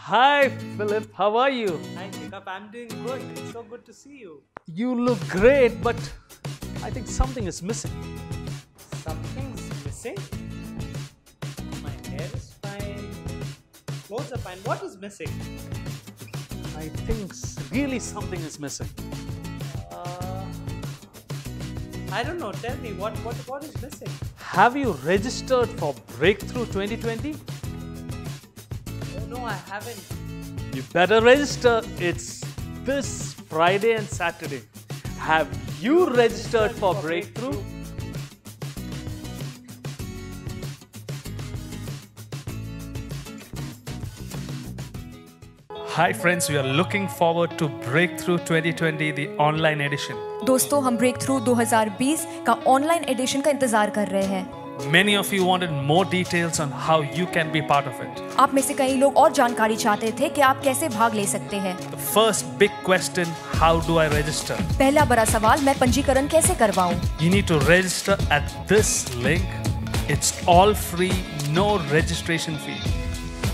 Hi, Philip. How are you? Hi, Jacob. I'm doing good. It's so good to see you. You look great, but I think something is missing. Something's missing? My hair is fine. Clothes are fine. What is missing? I think really something is missing. I don't know. Tell me, what is missing? Have you registered for Breakthrough 2020? Oh, no, I haven't. You better register. It's this Friday and Saturday. Have you registered for Breakthrough? Hi friends, we are looking forward to Breakthrough 2020, the online edition. दोस्तों हम break through 2020 का online addition का इंतजार कर रहे हैं। Many of you wanted more details on how you can be part of it. आप में से कई लोग और जानकारी चाहते थे कि आप कैसे भाग ले सकते हैं। The first big question, how do I register? पहला बड़ा सवाल, मैं पंजीकरण कैसे करवाऊं? You need to register at this link. It's all free, no registration fee.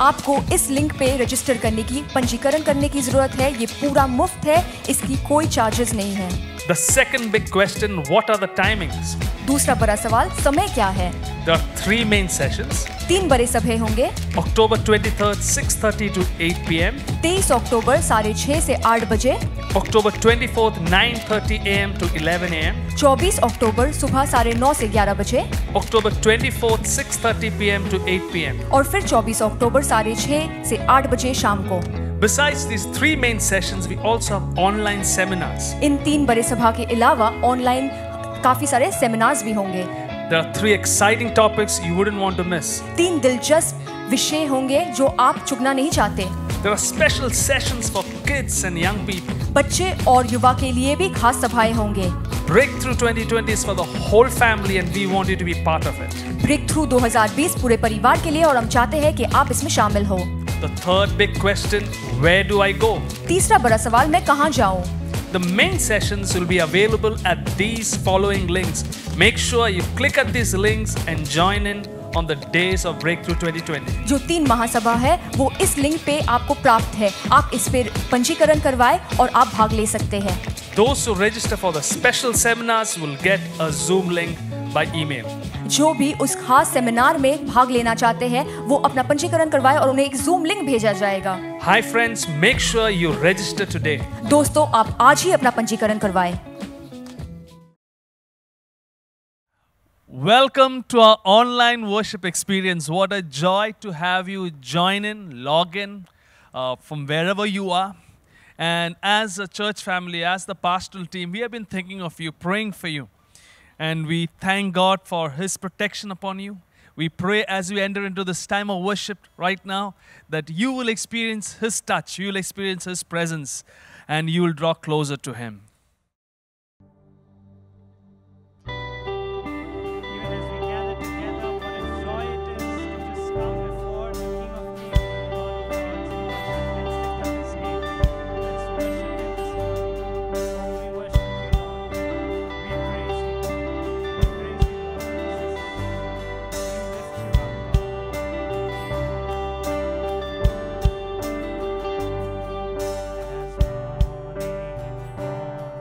आपको इस लिंक पे रजिस्टर करने की, पंजीकरण करने की जरूरत है। ये पूरा मुफ्त है, इसकी कोई चार्जेस नहीं है। The second big question, what are the timings? दूसरा बड़ा सवाल, समय क्या है? There are 3 main sessions. 3 बड़े सभे होंगे। October 23rd, 6:30 to 8 p.m. 23 अक्टूबर 6:30 से 8 बजे। October 24th, 9:30 a.m. to 11 a.m. 24 अक्टूबर सुबह 9:30 से 11 बजे। October 24th, 6:30 p.m. to 8 p.m. और फिर 24 अक्टूबर 6:30 से 8 बजे शाम को। Besides these 3 main sessions, we also have online seminars. इन 3 बड़े सभा के अलावा ऑनलाइन काफी सारे सेमिनार्स भी होंगे। There are 3 exciting topics you wouldn't want to miss. 3 दिलचस्प विषय होंगे जो आप चुकना नहीं चाहते। There are special sessions for kids and young people. बच्चे और युवा के लिए भी खास सभाएं होंगे। Breakthrough 2020 is for the whole family and we want you to be part of it. Breakthrough 2020 पूरे परिवार के लिए और हम चाहते हैं कि आप इसमें शामिल हो। The third big question, where do I go? तीसरा बड़ा सवाल, मैं कहाँ जाऊँ? The main sessions will be available at these following links. Make sure you click at these links and join in on the days of Breakthrough 2020. जो 3 महासभा है वो इस लिंक पे आपको प्राप्त है। आप इस पे पंजीकरण करवाएं और आप भाग ले सकते हैं। Those who register for the special seminars will get a Zoom link by email. जो भी उस खास सेमिनार में भाग लेना चाहते हैं वो अपना पंजीकरण करवाएं और उन्हें एक जूम लिंक भेजा जाएगा। Hi friends, make sure you register today. दोस्तों आप आज ही अपना पंजीकरण करवाएं। Welcome to our online worship experience. What a joy to have you join in, log in from wherever you are. And as a church family, as the pastoral team, we have been thinking of you, praying for you. And we thank God for His protection upon you. We pray as we enter into this time of worship right now that you will experience His touch, you will experience His presence, and you will draw closer to Him. Even as we gather together, what a joy it is to just come before the King of Kings and the Lord of Lords. Let's lift up His name. Let's worship Him this morning. We worship you, Lord. We praise you. We praise you, Lord Jesus. We lift you up, Lord. As morning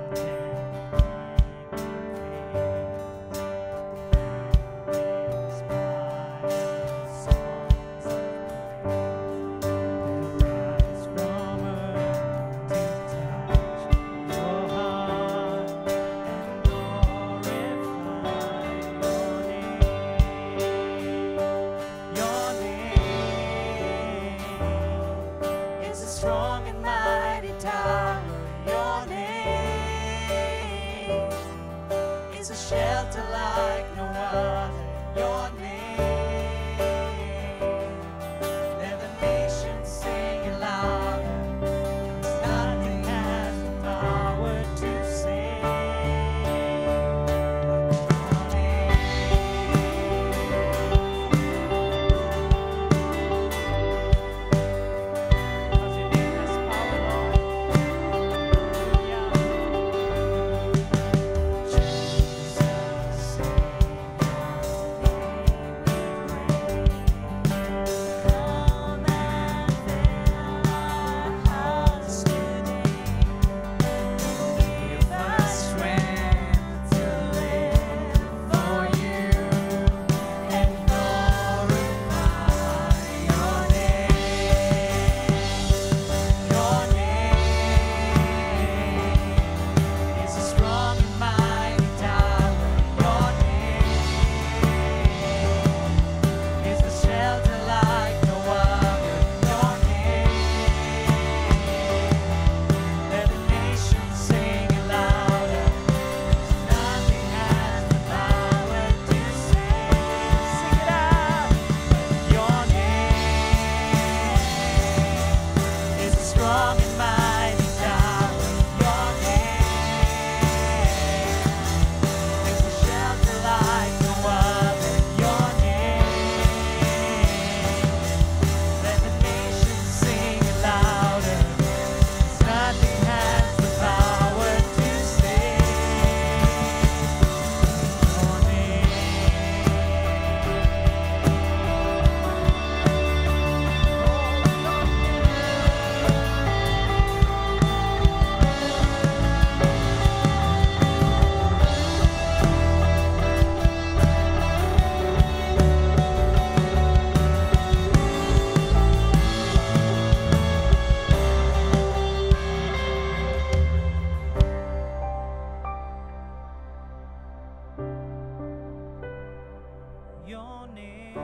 Your name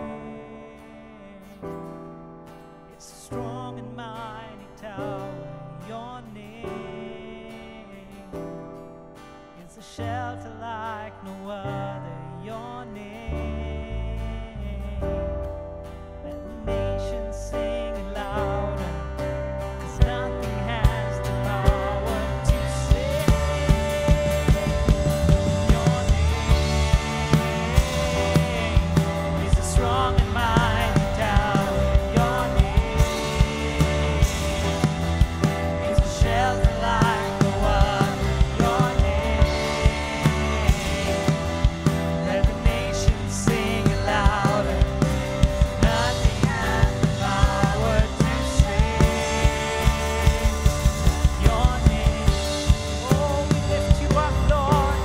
is a strong and mighty tower. Your name is a shelter like no other. Your name, let the nations sing it louder, 'cause nothing has the power to save. Your name is a strong and mighty tower. Your name is a shelter like no other. Your name, let the nations sing it louder. Nothing has the power to save. Your name, oh, we lift you up, Lord.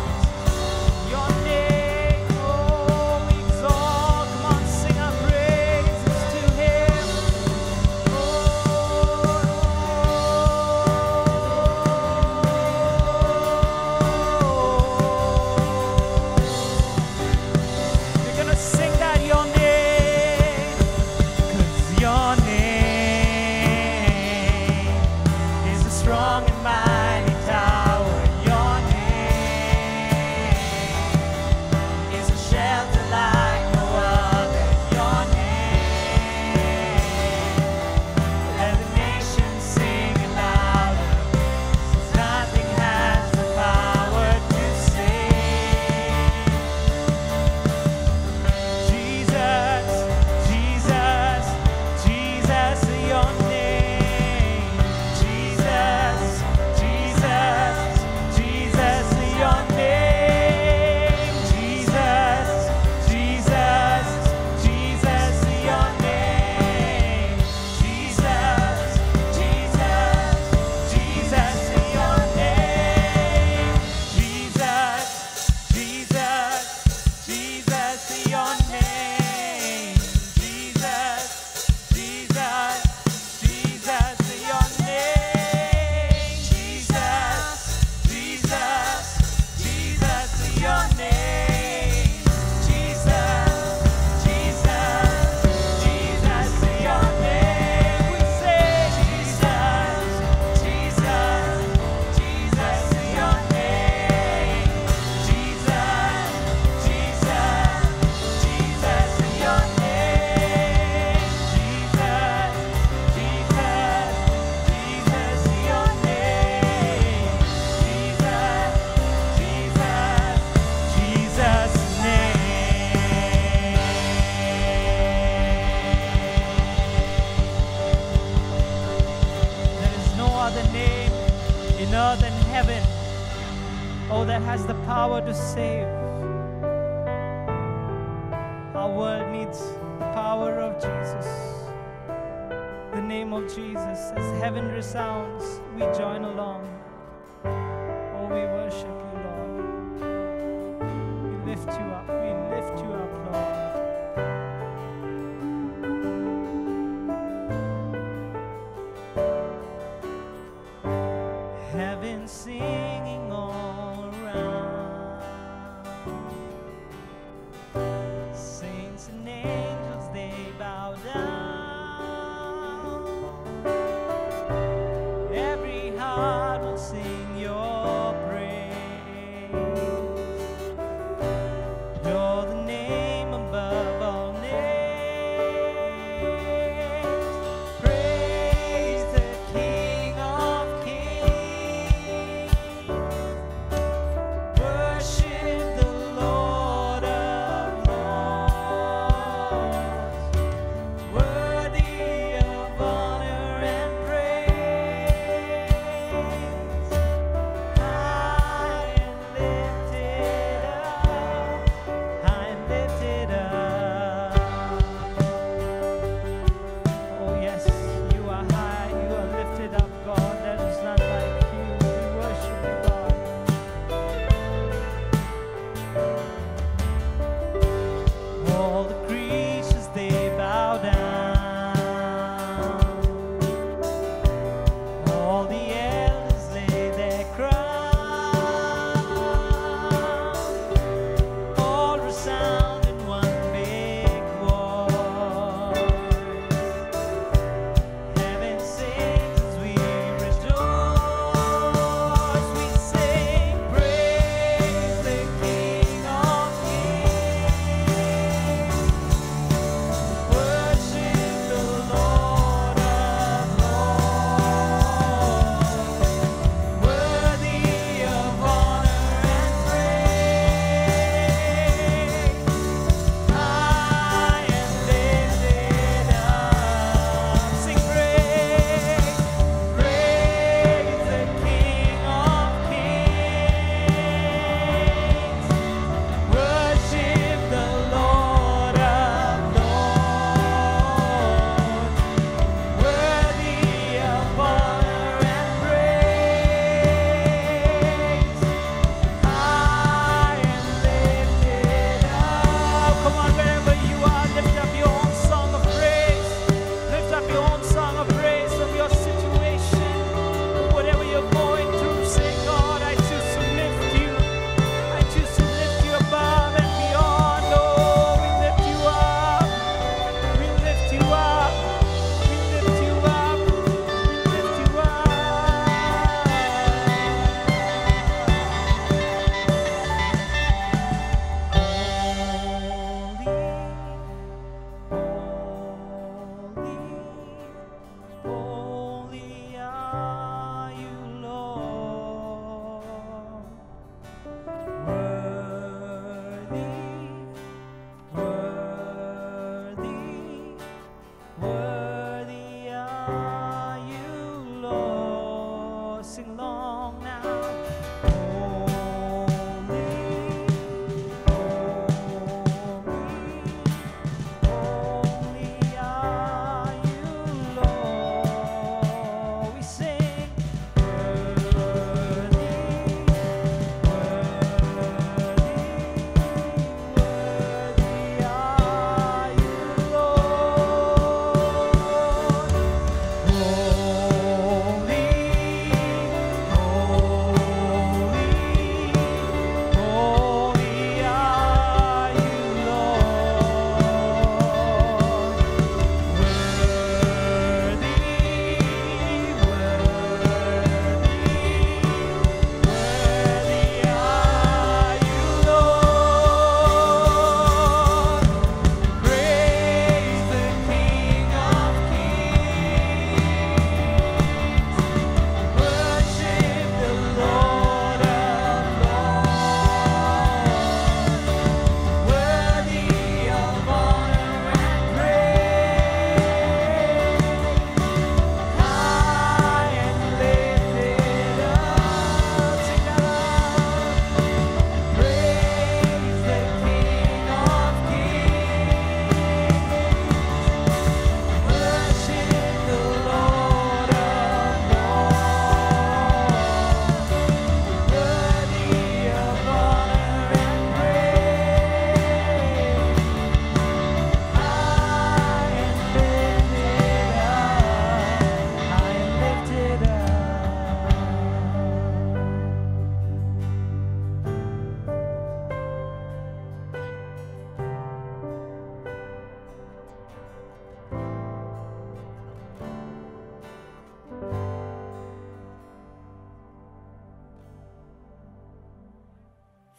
Your name, oh, we exalt. Come on, sing our praises to Him. We're gonna sing that your name, 'cause your name is a strong and mighty tower. Your name is a shelter like no other. Your name, let the nations sing it louder. Nothing has the power to save. Jesus, Jesus, Jesus, your name. Jesus, Jesus, Jesus, your name. Jesus, Jesus, Jesus, your name. Jesus, Jesus, Jesus, your name. Jesus, Jesus, Jesus, your name. Jesus, Jesus, Jesus, your name. Jesus, Jesus, Jesus, your name. Jesus, Jesus, Jesus, your name. We say Jesus, Jesus, Jesus, your name. Jesus, Jesus, Jesus, your name. Jesus, Jesus, Jesus, your name. Jesus, Jesus, Jesus' name. There is no other name in earth and heaven, oh, that has the power to save. Our world needs the power of Jesus, the name of Jesus. As heaven resounds, we join along. Oh, we worship you, Lord. We lift you up. We lift you up, Lord. Heaven singing all around, saints and angels they bow down. Every heart will sing your praise.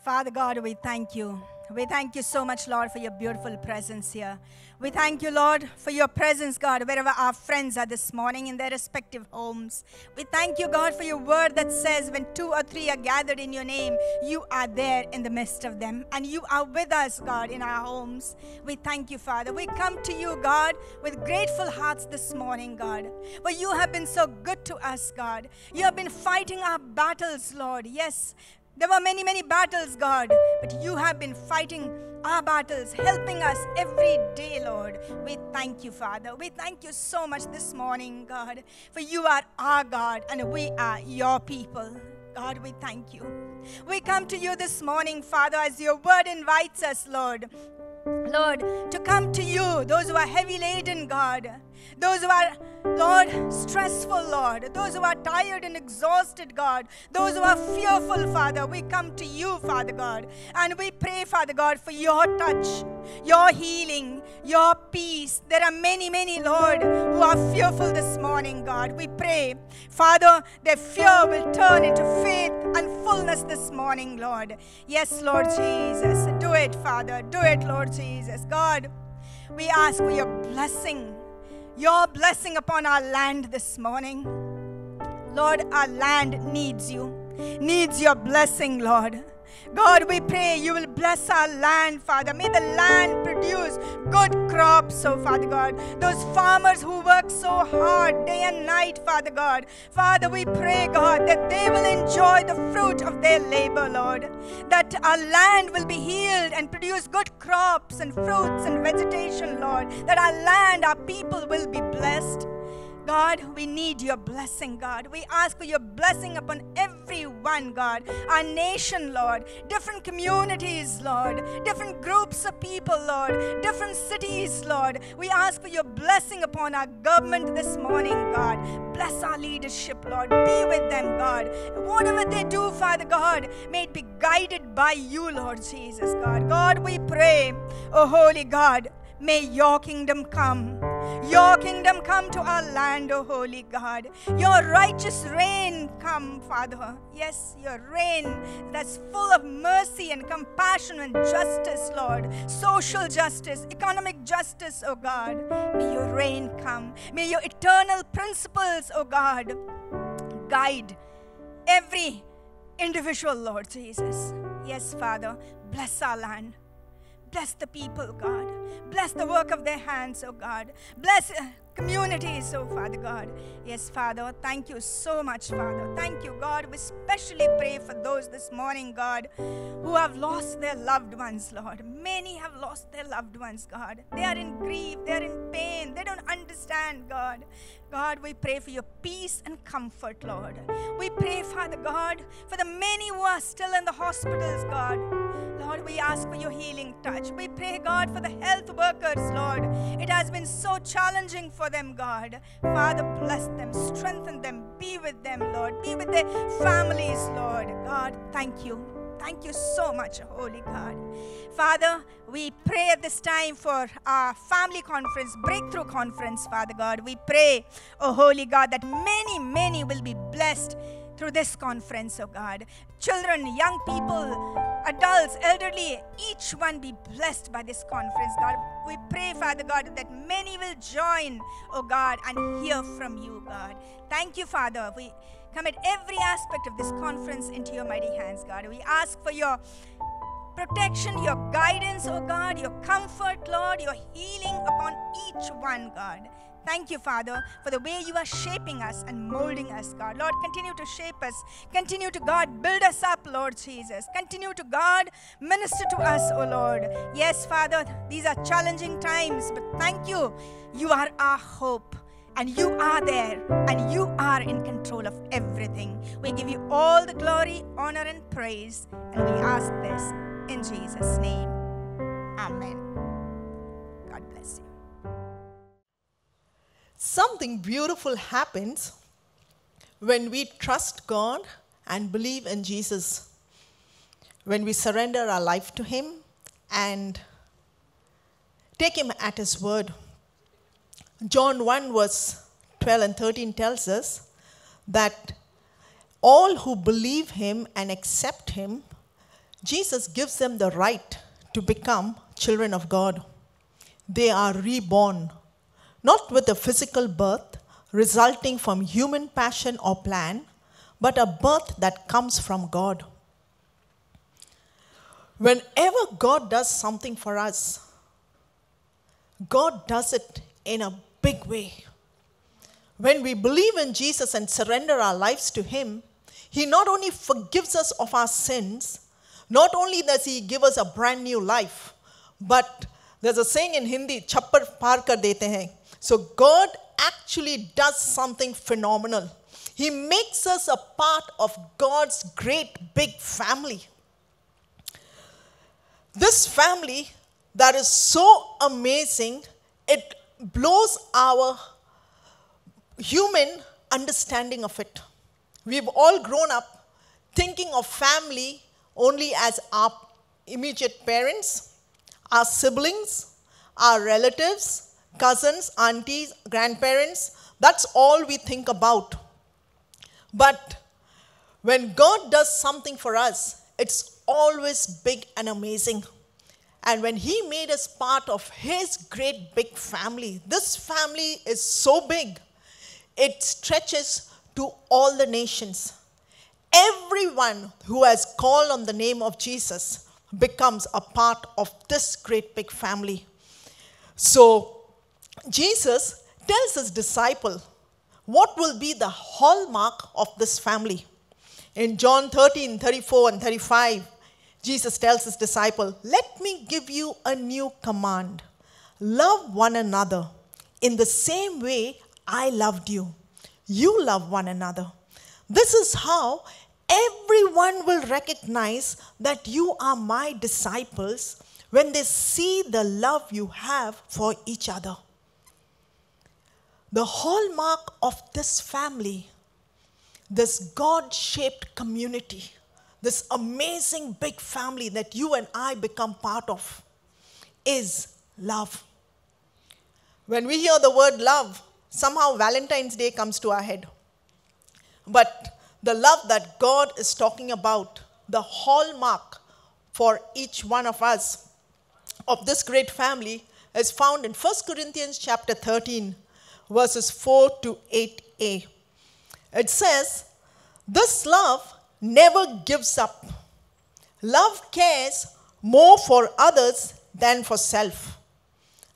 Father God, we thank you. We thank you so much, Lord, for your beautiful presence here. We thank you, Lord, for your presence, God, wherever our friends are this morning in their respective homes. We thank you, God, for your word that says when 2 or 3 are gathered in your name, you are there in the midst of them. And you are with us, God, in our homes. We thank you, Father. We come to you, God, with grateful hearts this morning, God. For you have been so good to us, God. You have been fighting our battles, Lord. Yes, there were many, many battles, God, but you have been fighting our battles, helping us every day, Lord. We thank you, Father. We thank you so much this morning, God, for you are our God and we are your people. God, we thank you. We come to you this morning, Father, as your word invites us, Lord. Lord, to come to you, those who are heavy laden, God, those who are, Lord, stressful, Lord, those who are tired and exhausted, God, those who are fearful, Father, we come to you, Father God, and we pray, Father God, for your touch, your healing, your peace. There are many, many, Lord, who are fearful this morning, God. We pray, Father, their fear will turn into faith and fullness this morning, Lord. Yes, Lord Jesus. Do it, Father. Do it, Lord Jesus. God, we ask for your blessing upon our land this morning. Lord, our land needs you, needs your blessing, Lord. God, we pray you will bless our land, Father. May the land produce good crops, oh Father God. Those farmers who work so hard day and night, Father God. Father, we pray, God, that they will enjoy the fruit of their labor, Lord. That our land will be healed and produce good crops and fruits and vegetation, Lord. That our land, our people will be blessed. God, we need your blessing, God. We ask for your blessing upon everyone, God. Our nation, Lord. Different communities, Lord. Different groups of people, Lord. Different cities, Lord. We ask for your blessing upon our government this morning, God. Bless our leadership, Lord. Be with them, God. Whatever they do, Father God, may it be guided by you, Lord Jesus, God. God, we pray, oh holy God, may your kingdom come. Your kingdom come to our land, O holy God. Your righteous reign come, Father. Yes, your reign that's full of mercy and compassion and justice, Lord. Social justice, economic justice, O God. May your reign come. May your eternal principles, O God, guide every individual, Lord Jesus. Yes, Father, bless our land. Bless the people, God. Bless the work of their hands, oh God. Bless communities, oh Father God. Yes, Father, thank you so much, Father. Thank you, God. We especially pray for those this morning, God, who have lost their loved ones, Lord. Many have lost their loved ones, God. They are in grief. They are in pain. They don't understand, God. God, we pray for your peace and comfort, Lord. We pray, Father God, for the many who are still in the hospitals, God. Lord, we ask for your healing touch. We pray, God, for the health workers, Lord. It has been so challenging for them, God. Father, bless them, strengthen them, be with them, Lord. Be with their families, Lord. God, thank you. Thank you so much, Holy God. Father, we pray at this time for our family conference, breakthrough conference, Father God. We pray, oh Holy God, that many, many will be blessed through this conference, oh God. Children, young people, adults, elderly, each one be blessed by this conference, God. We pray, Father God, that many will join, oh God, and hear from you, God. Thank you, Father. We commit every aspect of this conference into your mighty hands, God. We ask for your protection, your guidance, oh God, your comfort, Lord, your healing upon each one, God. Thank you, Father, for the way you are shaping us and molding us, God. Lord, continue to shape us. Continue to, God, build us up, Lord Jesus. Continue to, God, minister to us, oh Lord. Yes, Father, these are challenging times, but thank you. You are our hope, and you are there, and you are in control of everything. We give you all the glory, honor, and praise, and we ask this in Jesus' name. Amen. God bless you. Something beautiful happens when we trust God and believe in Jesus. When we surrender our life to Him and take Him at His word. John 1 verse 12 and 13 tells us that all who believe Him and accept Him, Jesus gives them the right to become children of God. They are reborn, not with a physical birth resulting from human passion or plan, but a birth that comes from God. Whenever God does something for us, God does it in a big way. When we believe in Jesus and surrender our lives to Him, He not only forgives us of our sins, not only does He give us a brand new life, but there's a saying in Hindi, chappar paar kar dete hain. So God actually does something phenomenal. He makes us a part of God's great big family. This family that is so amazing, it blows our human understanding of it. We've all grown up thinking of family only as our immediate parents, our siblings, our relatives, cousins, aunties, grandparents. That's all we think about. But when God does something for us, it's always big and amazing. And when He made us part of His great big family, this family is so big, it stretches to all the nations. Everyone who has called on the name of Jesus becomes a part of this great big family. So Jesus tells His disciple what will be the hallmark of this family. In John 13, 34 and 35, Jesus tells His disciple, "Let me give you a new command. Love one another in the same way I loved you. You love one another. This is how everyone will recognize that you are my disciples when they see the love you have for each other." The hallmark of this family, this God-shaped community, this amazing big family that you and I become part of, is love. When we hear the word love, somehow Valentine's Day comes to our head. But the love that God is talking about, the hallmark for each one of us of this great family, is found in 1 Corinthians chapter 13, verses 4 to 8a. It says, "This love never gives up. Love cares more for others than for self.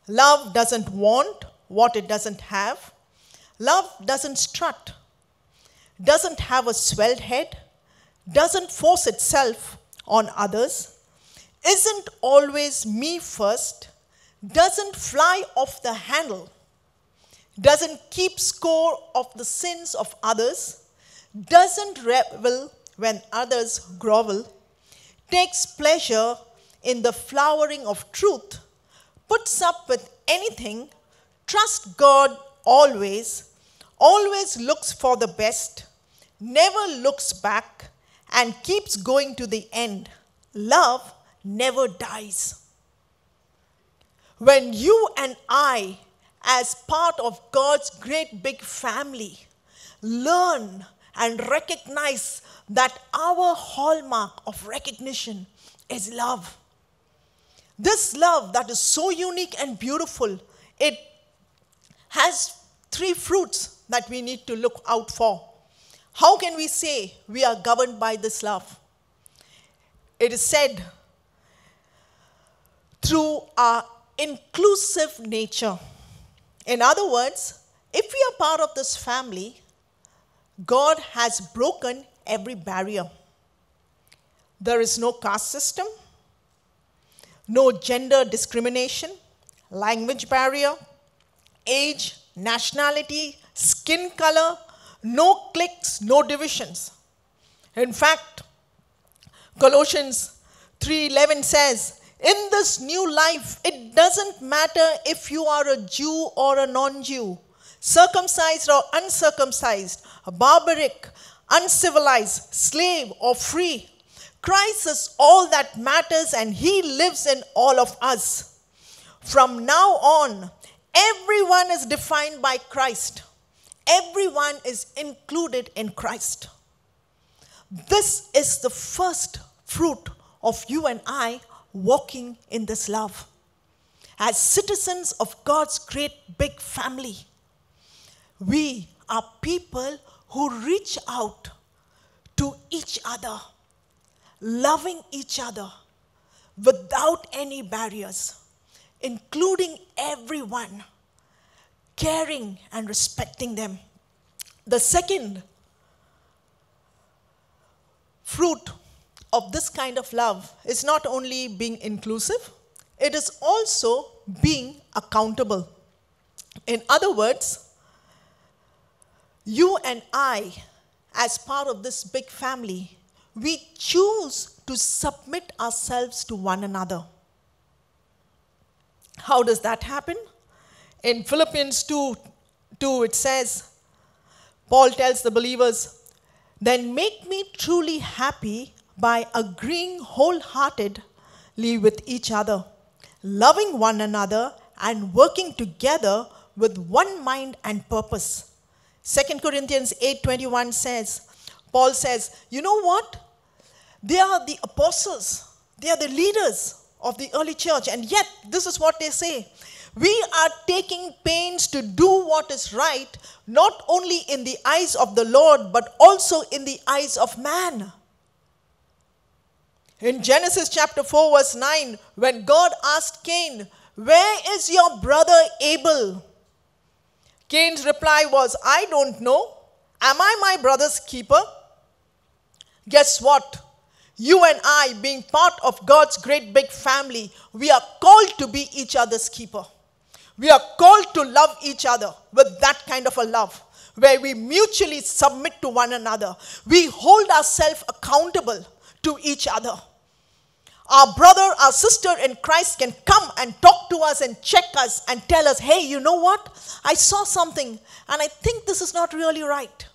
Love doesn't want what it doesn't have. Love doesn't strut, doesn't have a swelled head, doesn't force itself on others, isn't always me first, doesn't fly off the handle, doesn't keep score of the sins of others, doesn't revel when others grovel, takes pleasure in the flowering of truth, puts up with anything, trusts God always, always looks for the best, never looks back, and keeps going to the end. Love never dies." When you and I, as part of God's great big family, learn and recognize that our hallmark of recognition is love. This love that is so unique and beautiful, it has three fruits that we need to look out for. How can we say we are governed by this love? It is said through our inclusive nature. In other words, if we are part of this family, God has broken every barrier. There is no caste system, no gender discrimination, language barrier, age, nationality, skin color, no cliques, no divisions. In fact, Colossians 3:11 says, "In this new life, it doesn't matter if you are a Jew or a non-Jew, circumcised or uncircumcised, barbaric, uncivilized, slave or free. Christ is all that matters, and He lives in all of us. From now on, everyone is defined by Christ. Everyone is included in Christ." This is the first fruit of you and I walking in this love. As citizens of God's great big family, we are people who reach out to each other, loving each other without any barriers, including everyone, caring and respecting them. The second fruit of this kind of love is not only being inclusive, it is also being accountable. In other words, you and I, as part of this big family, we choose to submit ourselves to one another. How does that happen? In Philippians 2, it says, Paul tells the believers, then make me truly happy by agreeing wholeheartedly with each other, loving one another and working together with one mind and purpose. 2 Corinthians 8:21 says, Paul says, you know what? They are the apostles. They are the leaders of the early church. And yet, this is what they say. We are taking pains to do what is right, not only in the eyes of the Lord, but also in the eyes of man. In Genesis chapter 4, verse 9, when God asked Cain, where is your brother Abel? Cain's reply was, I don't know. Am I my brother's keeper? Guess what? You and I, being part of God's great big family, we are called to be each other's keeper. We are called to love each other with that kind of a love, where we mutually submit to one another. We hold ourselves accountable to each other. Our brother, our sister in Christ can come and talk to us and check us and tell us, hey, you know what? I saw something and I think this is not really right.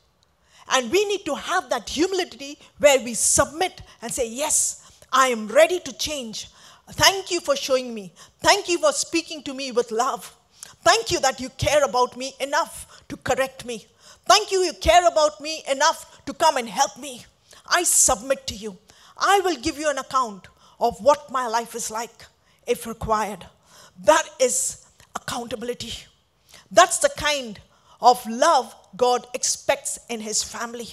And we need to have that humility where we submit and say, yes, I am ready to change. Thank you for showing me. Thank you for speaking to me with love. Thank you that you care about me enough to correct me. Thank you, you care about me enough to come and help me. I submit to you. I will give you an account of what my life is like if required. That is accountability. That's the kind of love God expects in his family.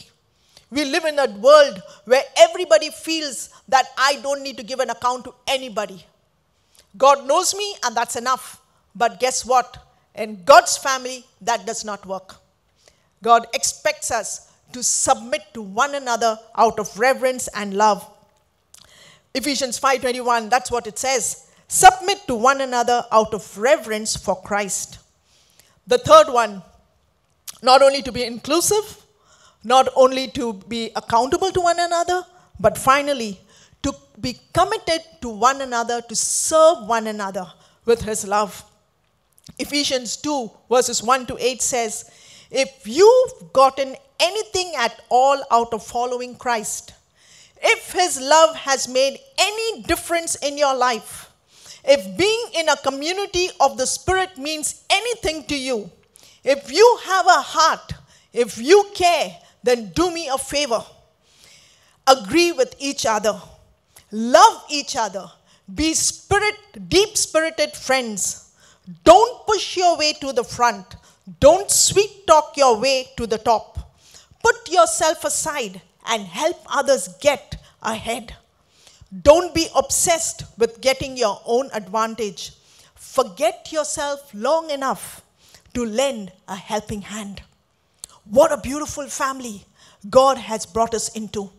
We live in a world where everybody feels that I don't need to give an account to anybody. God knows me and that's enough. But guess what? In God's family, that does not work. God expects us to submit to one another out of reverence and love. Ephesians 5:21, that's what it says. Submit to one another out of reverence for Christ. The third one, not only to be inclusive, not only to be accountable to one another, but finally, to be committed to one another, to serve one another with his love. Ephesians 2, verses 1-8 says, if you've gotten anything at all out of following Christ, if his love has made any difference in your life, if being in a community of the Spirit means anything to you, if you have a heart, if you care, then do me a favor. Agree with each other. Love each other. Be deep-spirited friends. Don't push your way to the front. Don't sweet talk your way to the top. Put yourself aside and help others get ahead. Don't be obsessed with getting your own advantage. Forget yourself long enough to lend a helping hand. What a beautiful family God has brought us into.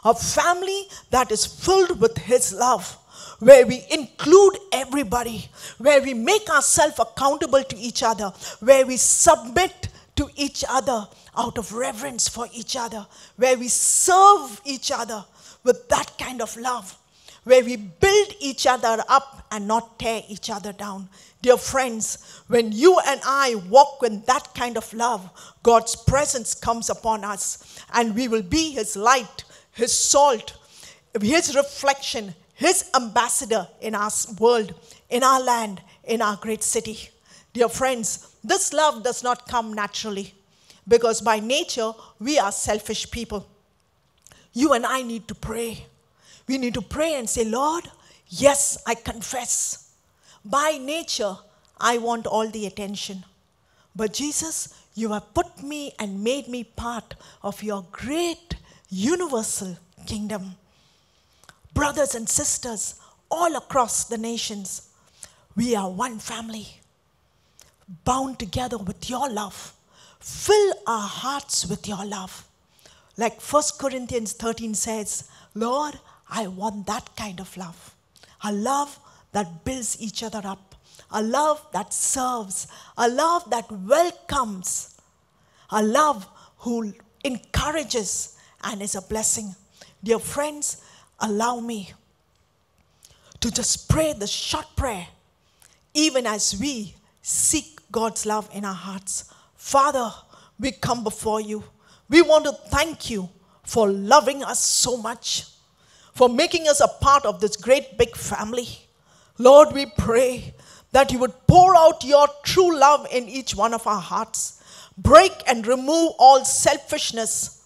A family that is filled with his love, where we include everybody, where we make ourselves accountable to each other, where we submit to each other out of reverence for each other, where we serve each other with that kind of love, where we build each other up and not tear each other down. Dear friends, when you and I walk with that kind of love, God's presence comes upon us, and we will be his light, his salt, his reflection, his ambassador in our world, in our land, in our great city. Dear friends, this love does not come naturally, because by nature, we are selfish people. You and I need to pray. We need to pray and say, Lord, yes, I confess. By nature, I want all the attention. But Jesus, you have put me and made me part of your great universal kingdom. Brothers and sisters, all across the nations, we are one family, bound together with your love. Fill our hearts with your love. Like 1 Corinthians 13 says, Lord, I want that kind of love. A love that builds each other up. A love that serves. A love that welcomes. A love who encourages and is a blessing. Dear friends, allow me to just pray the short prayer, even as we seek God's love in our hearts. Father, we come before you. We want to thank you for loving us so much, for making us a part of this great big family. Lord, we pray that you would pour out your true love in each one of our hearts. Break and remove all selfishness,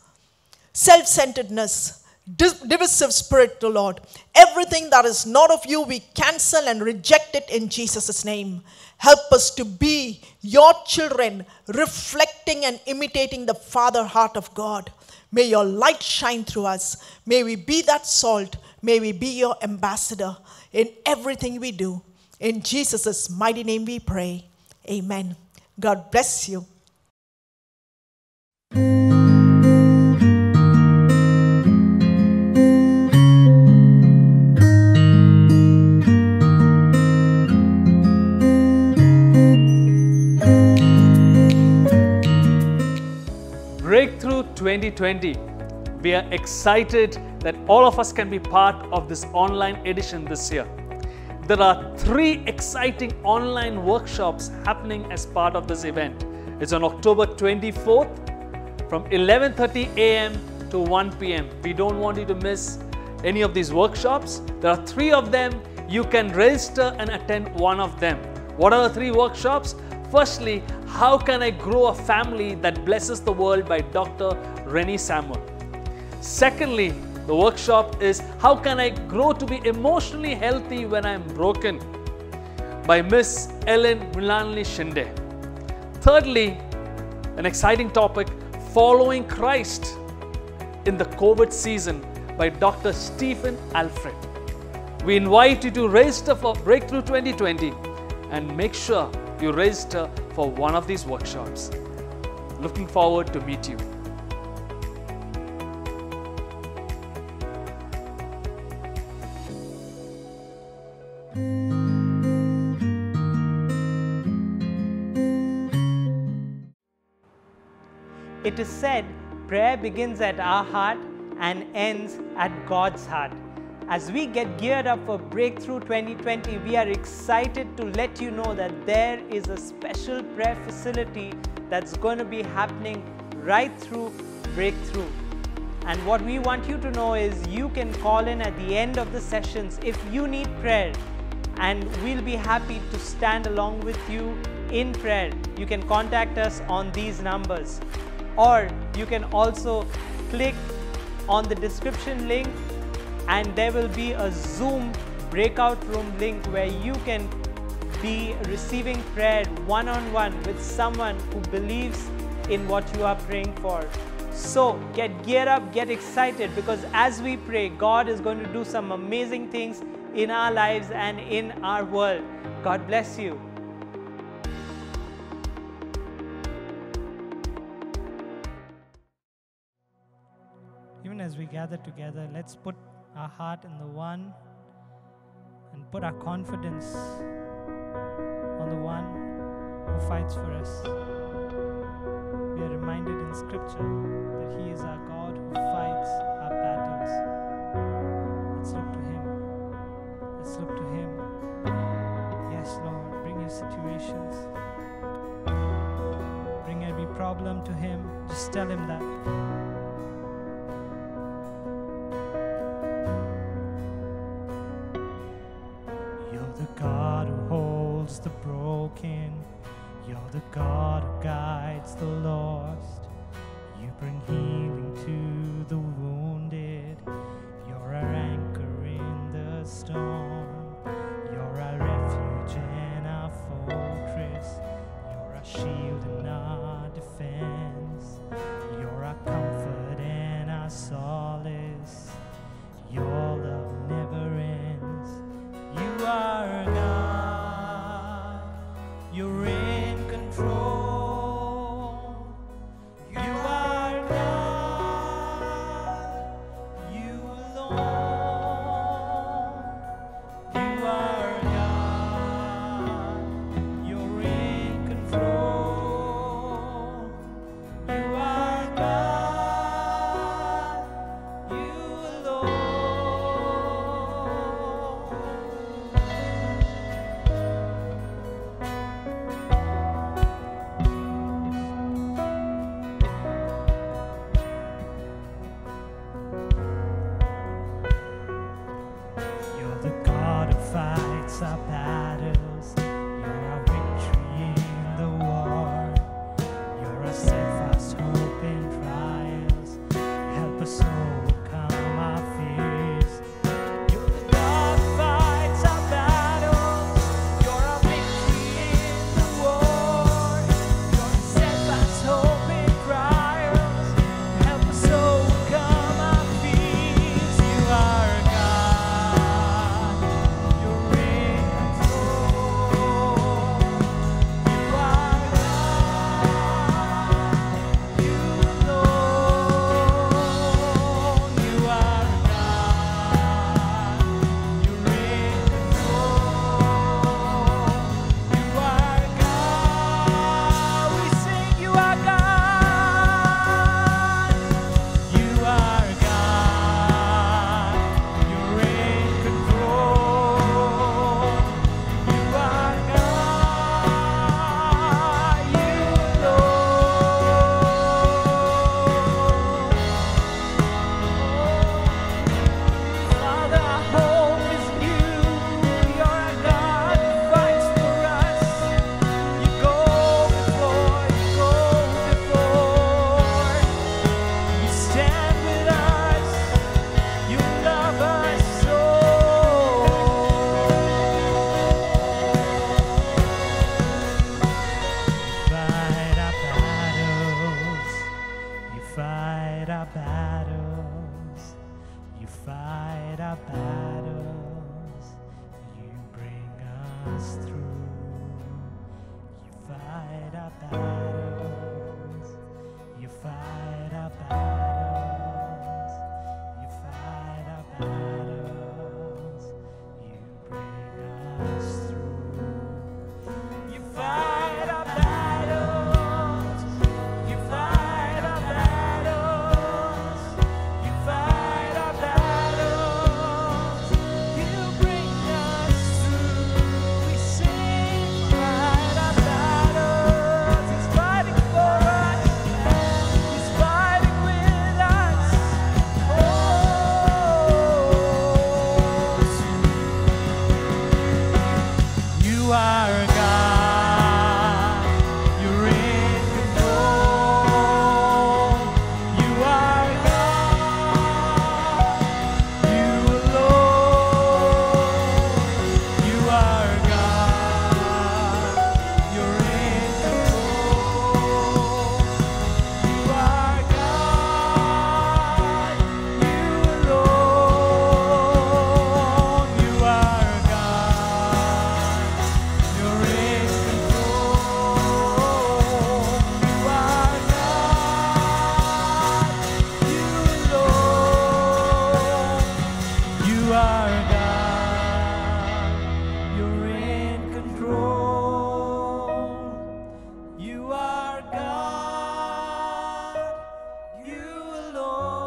self-centeredness, divisive spirit, O Lord. Everything that is not of you, we cancel and reject it in Jesus' name. Help us to be your children, reflecting and imitating the Father heart of God. May your light shine through us. May we be that salt. May we be your ambassador in everything we do. In Jesus' mighty name we pray. Amen. God bless you. Breakthrough 2020. We are excited that all of us can be part of this online edition this year. There are 3 exciting online workshops happening as part of this event. It's on October 24th from 11:30 a.m. to 1 p.m. We don't want you to miss any of these workshops. There are 3 of them. You can register and attend one of them. What are the 3 workshops? Firstly, How Can I Grow a Family That Blesses the World by Dr. Rennie Samuel. Secondly, the workshop is How Can I Grow to Be Emotionally Healthy When I Am Broken by Miss Ellen Mulanli Shinde. Thirdly, an exciting topic, Following Christ in the COVID season by Dr. Stephen Alfred. We invite you to register for Breakthrough 2020 and make sure you register for one of these workshops. Looking forward to meet you. It is said, prayer begins at our heart and ends at God's heart. As we get geared up for Breakthrough 2020, we are excited to let you know that there is a special prayer facility that's going to be happening right through Breakthrough. And what we want you to know is you can call in at the end of the sessions if you need prayer, and we'll be happy to stand along with you in prayer. You can contact us on these numbers, or you can also click on the description link and there will be a Zoom breakout room link where you can be receiving prayer one-on-one with someone who believes in what you are praying for. So get geared up, get excited, because as we pray, God is going to do some amazing things in our lives and in our world. God bless you. Even as we gather together, let's put our heart in the one and put our confidence on the one who fights for us. We are reminded in Scripture that He is our God who fights our battles. Let's look to Him. Let's look to Him. Yes, Lord, bring your situations. Bring every problem to Him. Just tell Him that. God who holds the broken, you're the God who guides the lost. You bring healing to the wounded, you're our anchor storm. You're our refuge and our fortress. You're our shield and our defense. You're our comfort and our solace. Your love never ends. You are God. You're in control. You are God. You alone. You are God. You're in control. You are God. You alone. You're the God who fights our battles. You're our victory in the war. You're our steadfast hope in trials. Help us overcome our fears. You're the God who fights our battles. You're our victory in the war. You're our steadfast hope in trials. Help us overcome our fears. You are God. You're in control. You are God. You alone. You are God. You're in control. You are God. We sing. You are God. You are God. You're in control. You are God. You alone. Father, our hope is in you. You're a God who fights for us. You go before. You stand with us. You love us so. Fight our battles. You fight our battles. You fight our battles. You bring us through. You fight our battles. You fight our battles. You fight our battles. You bring us through. You fight our battles. You fight our battles. You fight our battles. You bring us through. We sing, fight our battles. He's fighting for us. He's fighting with us. You are God. You're in control. You are God. You alone. You are God. You're in control. You are God. You alone. You are God. You're in control. You are God. You alone. You are God. You're in control. You are God. You alone.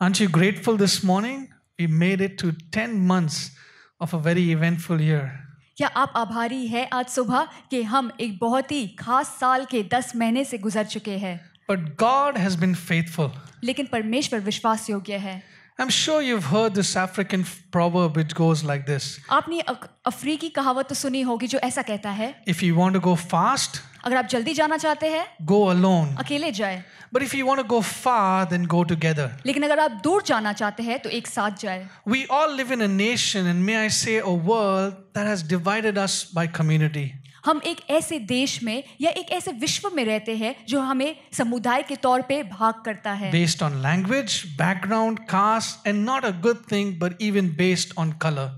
Aren't you grateful this morning? We made it to 10 months of a very eventful year. क्या आप आभारी हैं आज सुबह कि हम एक बहुत ही खास साल के 10 महीने से गुजर चुके हैं, But God has been faithful. लेकिन परमेश्वर विश्वास योग्य है I'm sure you've heard this African proverb which goes like this. आपने अफ्रीकी कहावत तो सुनी होगी जो ऐसा कहता है, If you want to go fast, अगर आप जल्दी जाना चाहते हैं go alone. अकेले जाए, But if you want to go far, then go together. लेकिन अगर आप दूर जाना चाहते हैं तो एक साथ जाए. We all live in a nation, and may I say a world that has divided us by community. हम एक ऐसे देश में या एक ऐसे विश्व में रहते हैं जो हमें समुदाय के तौर पे भाग करता है. Based on language, background, caste, and not a good thing, but even based on color.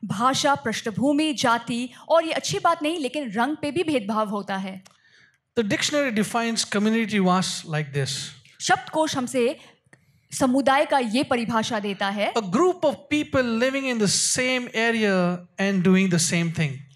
भाषा, पृष्ठभूमि, जाति, और ये अच्छी बात नहीं लेकिन रंग पे भी भेदभाव होता है. The dictionary defines community to us like this. शब्दकोश हमसे समुदाय का ये परिभाषा देता है, A group of people living in the same area and doing the same thing.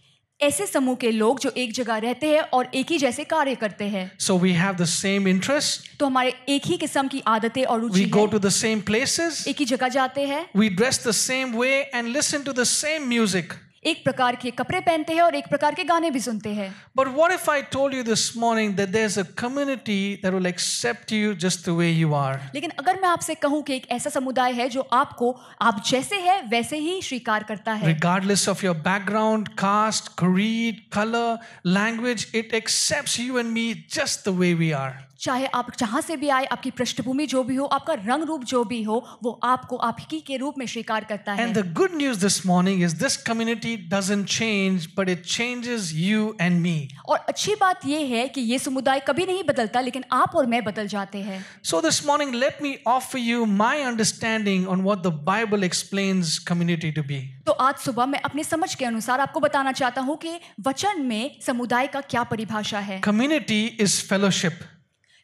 ऐसे समूह के लोग जो एक जगह रहते हैं और एक ही जैसे कार्य करते हैं. So we have the same interests, तो हमारे एक ही किस्म की आदतें और रुचि we go है. to the same places, एक ही जगह जाते हैं, we dress the same way and listen to the same music. एक प्रकार के कपड़े पहनते हैं और एक प्रकार के गाने भी सुनते हैं. But what if I told you this morning that there's a community that will accept you just the way you are? लेकिन अगर मैं आपसे कहूं कि एक ऐसा समुदाय है जो आपको आप जैसे हैं वैसे ही स्वीकार करता है, Regardless of your background, caste, creed, color, language, it accepts you and me just the way we are. चाहे आप जहां से भी आए, आपकी पृष्ठभूमि जो भी हो, आपका रंग रूप जो भी हो, वो आपको आप ही के रूप में स्वीकार करता है. And the good news this morning is this community doesn't change, but it changes you and me. और अच्छी बात ये है कि ये समुदाय कभी नहीं बदलता लेकिन आप और मैं बदल जाते हैं. So this morning, let me offer you my understanding on what the Bible explains community to be. तो आज सुबह मैं अपनी समझ के अनुसार आपको बताना चाहता हूँ कि वचन में समुदाय का क्या परिभाषा है. Community is fellowship.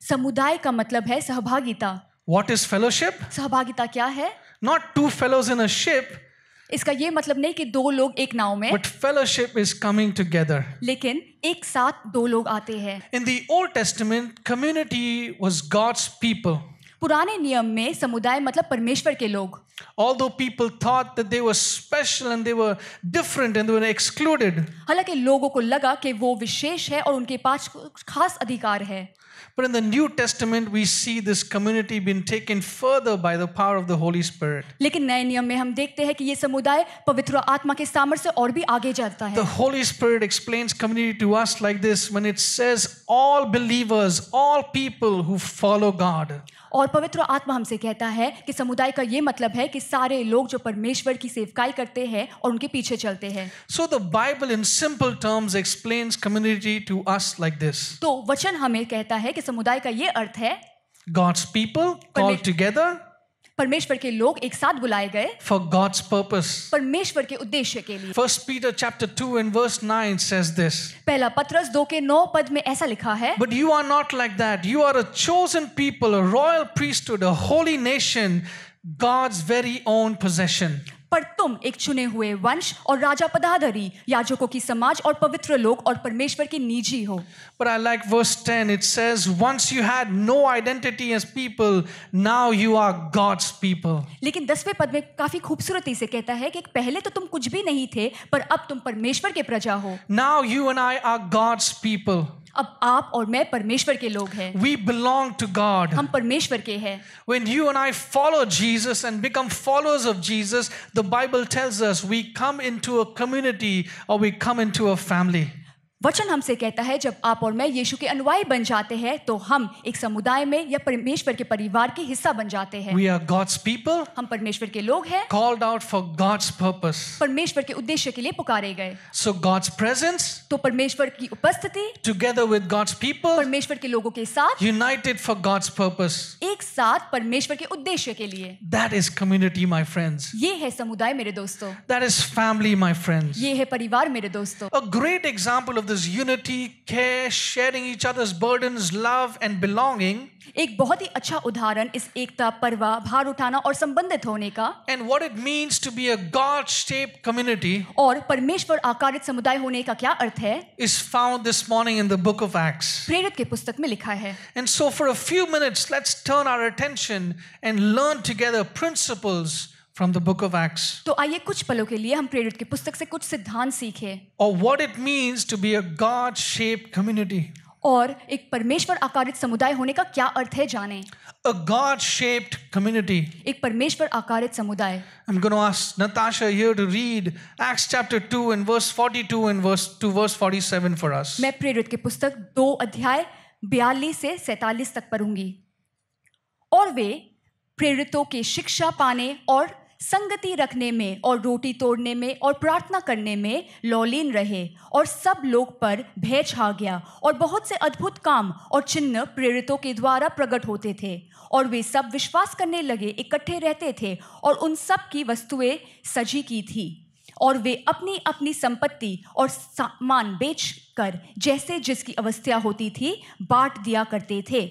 समुदाय का मतलब है सहभागिता. What is fellowship? सहभागिता क्या है? Not two fellows in a ship, इसका ये मतलब नहीं कि दो लोग एक नाव में, but fellowship is coming together. लेकिन एक साथ दो लोग आते हैं. In the Old Testament, community was God's people. पुराने नियम में समुदाय मतलब परमेश्वर के लोग. Although people thought that they were special and they were different and they were excluded, हालांकि लोगों को लगा कि वो विशेष है और उनके पास कुछ खास अधिकार है. but in the New Testament, we see this community being taken further by the power of the Holy Spirit. लेकिन नए नियम में हम देखते हैं कि ये समुदाय पवित्र आत्मा के सामर्थ्य से और भी आगे जाता The है. Holy Spirit explains community to us like this when it says all believers, all people who follow God. और पवित्र आत्मा हमसे कहता है कि समुदाय का ये मतलब है कि सारे लोग जो परमेश्वर की सेवकाई करते हैं और उनके पीछे चलते हैं. So the Bible in simple terms explains community to us like this. तो वचन हमें कहता है कि समुदाय का ये अर्थ है God's people called together परमेश्वर के लोग एक साथ बुलाए गए for God's purpose. परमेश्वर के उद्देश्य के लिए. 1 Peter chapter 2 and verse 9 says this. पहला पत्रस 2:9 में ऐसा लिखा है, But you are not like that. You are a chosen people, a royal priesthood, a holy nation, God's very own possession. पर तुम एक चुने हुए वंश और राजा पदाधरी, याजकों की समाज और पवित्र लोग और परमेश्वर की निजी हो. But I like verse 10. It says, once you had no identity as people, now you are God's people. लेकिन 10वें पद में काफी खूबसूरती से कहता है कि पहले तो तुम कुछ भी नहीं थे पर अब तुम परमेश्वर के प्रजा हो. Now you and I are God's people. अब आप और मैं परमेश्वर के लोग हैं. We belong to God. हम परमेश्वर के हैं. When you and I follow Jesus and become followers of Jesus, the Bible tells us we come into a community or we come into a family. वचन हमसे कहता है जब आप और मैं यीशु के अनुयायी बन जाते हैं तो हम एक समुदाय में या परमेश्वर के परिवार के हिस्सा बन जाते हैं. We are God's people, हम परमेश्वर के लोग हैं, called out for God's purpose. परमेश्वर के उद्देश्य के लिए पुकारे गए. So God's presence, तो परमेश्वर की उपस्थिति together with God's people, परमेश्वर के लोगों के साथ united for God's purpose. एक साथ परमेश्वर के उद्देश्य के लिए. That is community, my friends. ये है समुदाय मेरे दोस्तों. That is family, my friends. ये है परिवार मेरे दोस्तों. A great example of this unity, care, sharing each other's burdens, love and belonging. एक बहुत ही अच्छा उदाहरण इस एकता, परवाह, भार उठाना और संबंधित होने का And what it means to be a God-shaped community और परमेश्वर आकारित समुदाय होने का क्या अर्थ है is found this morning in the book of Acts. प्रेरित के पुस्तक में लिखा है. And so for a few minutes, let's turn our attention and learn together principles from the book of Acts. तो आइए कुछ पलों के लिए हम प्रेरित की पुस्तक से कुछ सिद्धांत सीखें Or what it means to be a God-shaped community. और एक परमेश्वर आकारित समुदाय होने का क्या अर्थ है जानें। A God-shaped community. एक परमेश्वर आकारित समुदाय। I'm going to ask Natasha here to read Acts chapter 2 and verse 42 and verse 47 for us. मैं प्रेरित की पुस्तक 2 अध्याय 42 से 47 तक पढ़ूंगी। और वे प्रेरितों के शिक्षा पाने और संगति रखने में और रोटी तोड़ने में और प्रार्थना करने में लौलीन रहे, और सब लोग पर भय छा गया, और बहुत से अद्भुत काम और चिन्ह प्रेरितों के द्वारा प्रकट होते थे, और वे सब विश्वास करने लगे, इकट्ठे रहते थे, और उन सब की वस्तुएं सजी की थी, और वे अपनी अपनी संपत्ति और सामान बेचकर जैसे जिसकी अवस्था होती थी बांट दिया करते थे।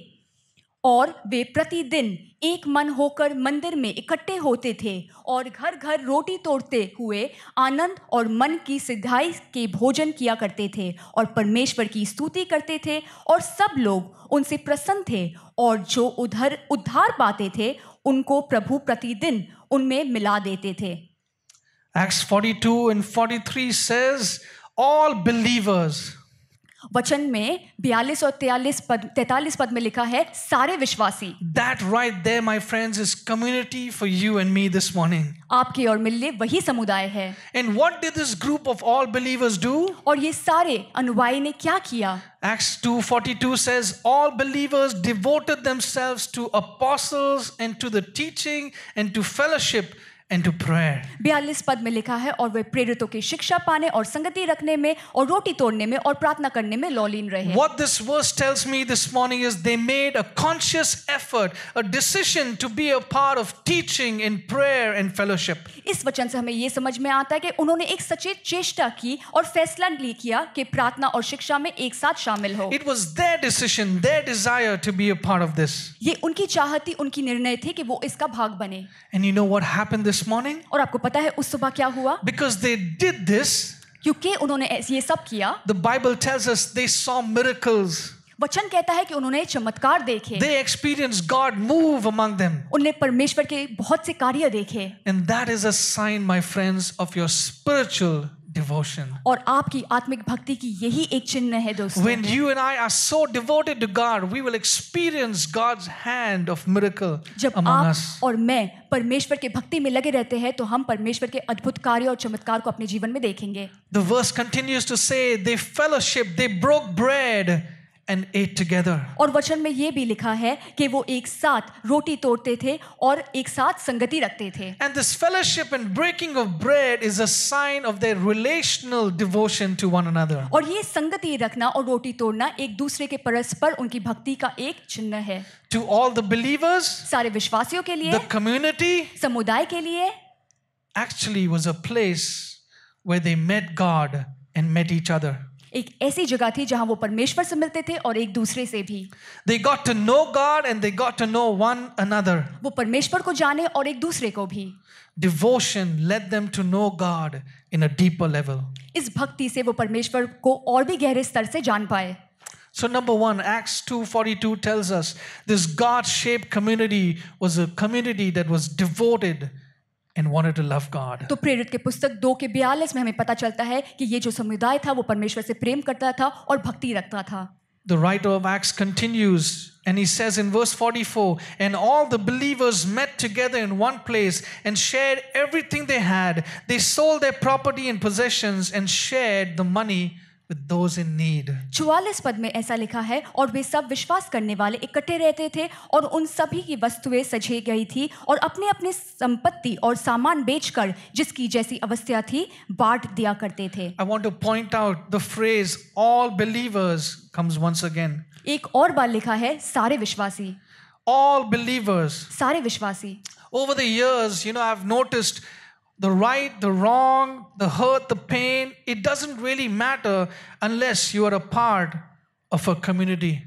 और वे प्रतिदिन एक मन होकर मंदिर में इकट्ठे होते थे और घर घर रोटी तोड़ते हुए आनंद और मन की सिधाई के भोजन किया करते थे और परमेश्वर की स्तुति करते थे, और सब लोग उनसे प्रसन्न थे, और जो उद्धार पाते थे उनको प्रभु प्रतिदिन उनमें मिला देते थे। Acts 42 and 43 says, all believers. वचन में 42 और 43 पद में लिखा है सारे विश्वासी। That right there, my friends, is community for you and me this morning. आपके और मेरे लिए वही समुदाय है। And what did this group of all believers do? और ये सारे अनुयायी ने क्या किया? Acts 2:42 says, all believers devoted themselves to apostles and to the teaching and to fellowship and to prayer. 42 पद में लिखा है, और वे प्रेरितों की शिक्षा पाने और संगति रखने में और रोटी तोड़ने में और प्रार्थना करने में लौलीन रहे। What this verse tells me this morning is they made a conscious effort, a decision to be a part of teaching and prayer and fellowship. इस वचन से हमें ये समझ में आता है कि उन्होंने एक सचेत चेष्टा की और फैसला किया कि प्रार्थना और शिक्षा में एक साथ शामिल हो। It was their decision, their desire to be a part of this. ये उनकी चाहत थी, उनकी निर्णय थी कि वो इसका भाग बने। And you know what happened this morning? और आपको पता है उस सुबह क्या हुआ? Because they did this, क्योंकि उन्होंने ये सब किया, the Bible tells us they saw miracles. वचन कहता है कि उन्होंने चमत्कार देखे, They experienced God move among them. उन्होंने परमेश्वर के बहुत से कार्य देखे। And that is a sign, my friends, of your spiritual devotion. और आपकी आत्मिक भक्ति की यही एक चिन्ह है दोस्तों। When you and I are so devoted to God, we will experience God's hand of miracle जब among आप us. और मैं परमेश्वर के भक्ति में लगे रहते हैं तो हम परमेश्वर के अद्भुत कार्य और चमत्कार को अपने जीवन में देखेंगे। The verse continues to say, they fellowship, they broke bread and ate together. और वचन में ये भी लिखा है कि वो एक साथ रोटी तोड़ते थे और एक साथ संगति रखते थे। And this fellowship and breaking of bread is a sign of their relational devotion to one another. और ये संगति रखना और रोटी तोड़ना एक दूसरे के परस्पर उनकी भक्ति का एक चिन्ह है। To all the believers, सारे विश्वासियों के लिए, the community समुदाय के लिए actually was a place where they met God and met each other. एक ऐसी जगह थी जहां वो परमेश्वर से मिलते थे और एक दूसरे से भी। They got to know God and they got to know one another. वो परमेश्वर को जाने और एक दूसरे को भी। Devotion led them to know God in a deeper level. इस भक्ति से वो परमेश्वर को और भी गहरे स्तर से जान पाए। So number one, Acts 2:42 tells us this God-shaped community was a community that was devoted and wanted to love God. तो प्रेरित के पुस्तक 2:42 में हमें पता चलता है कि ये जो समुदाय था वो परमेश्वर से प्रेम करता था और भक्ति रखता था। The writer of Acts continues and he says in verse 44, and all the believers met together in one place and shared everything they had. They sold their property and possessions and shared the money with those in need. 44 पद में ऐसा लिखा है, और वे सब विश्वास करने वाले इकट्ठे रहते थे और उन सभी की वस्तुएं सजी गई थी और अपने अपने संपत्ति और सामान बेचकर जिसकी जैसी अवस्था थी बांट दिया करते थे। I want to point out the phrase all believers comes once again. एक और बार लिखा है सारे विश्वासी। All believers. सारे विश्वासी। Over the years, I've noticed the right, the wrong, the hurt, the pain, it doesn't really matter unless you are a part of a community.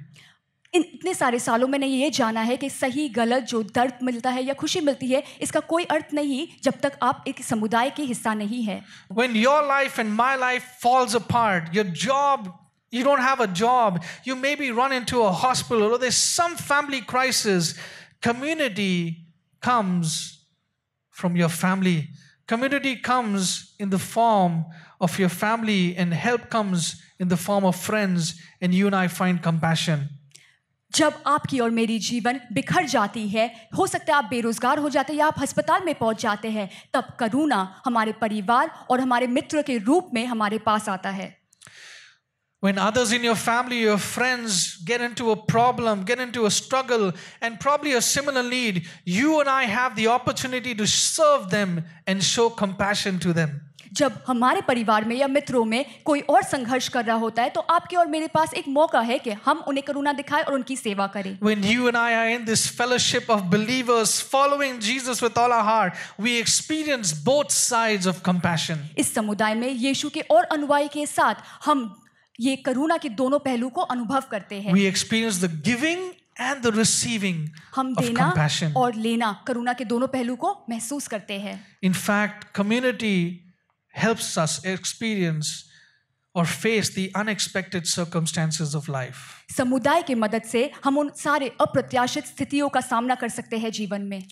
इतने सारे सालों में मैंने ये जाना है कि सही गलत जो दर्द मिलता है या खुशी मिलती है इसका कोई अर्थ नहीं जब तक आप एक समुदाय के हिस्सा नहीं है। When your life and my life falls apart, your job, you don't have a job, you maybe run into a hospital or there's some family crisis, community comes from your family. Community comes in the form of your family and help comes in the form of friends and you and I find compassion. जब आपकी और मेरी जीवन बिखर जाती है, हो सकता है आप बेरोजगार हो जाते हैं या आप अस्पताल में पहुंच जाते हैं, तब करुणा हमारे परिवार और हमारे मित्र के रूप में हमारे पास आता है. When others in your family, your friends get into a problem, get into a struggle, and probably a similar need, you and I have the opportunity to serve them and show compassion to them. जब हमारे परिवार में या मित्रों में कोई और संघर्ष कर रहा होता है, तो आपके और मेरे पास एक मौका है कि हम उन्हें करुणा दिखाएं और उनकी सेवा करें. When you and I are in this fellowship of believers following Jesus with all our heart, we experience both sides of compassion. इस समुदाय में यीशु के और अनुयायी के साथ हम ये करुणा के दोनों पहलू को अनुभव करते हैं. We experience the giving and the receiving हम of देना compassion. और लेना, करुणा के दोनों पहलू को महसूस करते हैं. In fact, community helps us experience or face the unexpected circumstances of life. समुदाय की मदद से हम उन सारे अप्रत्याशित स्थितियों का सामना कर सकते हैं जीवन में.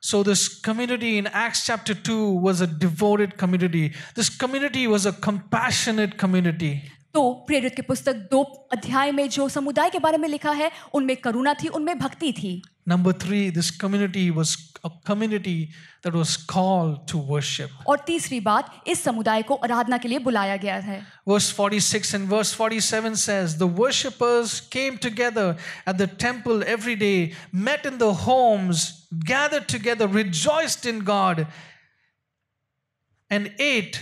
So this community in Acts chapter 2 was a devoted community. This community was a compassionate community. तो प्रेरित की पुस्तक 2 अध्याय में जो समुदाय के बारे में लिखा है, उनमें करुणा थी, उनमें भक्ति थी. Number 3, this community was a community that was called to worship. और तीसरी बात, इस समुदाय को आराधना के लिए बुलाया गया है. Verse 46 and verse 47 says, the worshippers came together at the temple every day, met in the homes, gathered together, rejoiced in God, and ate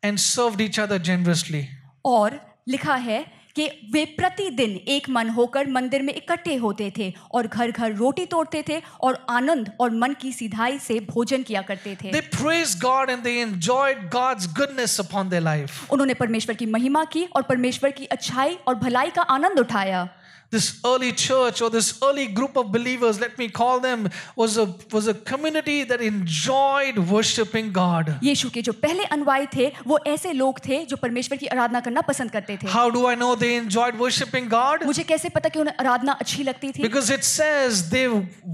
and served each other generously. और लिखा है कि वे प्रतिदिन एक मन होकर मंदिर में इकट्ठे होते थे और घर घर रोटी तोड़ते थे और आनंद और मन की सीधाई से भोजन किया करते थे. They praised God and they enjoyed God's goodness upon their life. उन्होंने परमेश्वर की महिमा की और परमेश्वर की अच्छाई और भलाई का आनंद उठाया. This early church or this early group of believers, let me call them, was a community that enjoyed worshiping God. यीशु के जो पहले अनुयायी थे, वो ऐसे लोग थे जो परमेश्वर की आराधना करना पसंद करते थे. How do I know they enjoyed worshiping God? मुझे कैसे पता कि उन्हें आराधना अच्छी लगती थी? Because it says they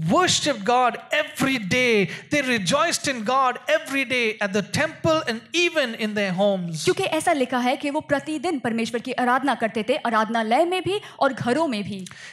worshiped God every day. They rejoiced in God every day at the temple and even in their homes. क्योंकि ऐसा लिखा है कि वो प्रतिदिन परमेश्वर की आराधना करते थे, आराधनालय में भी और घरों में भी.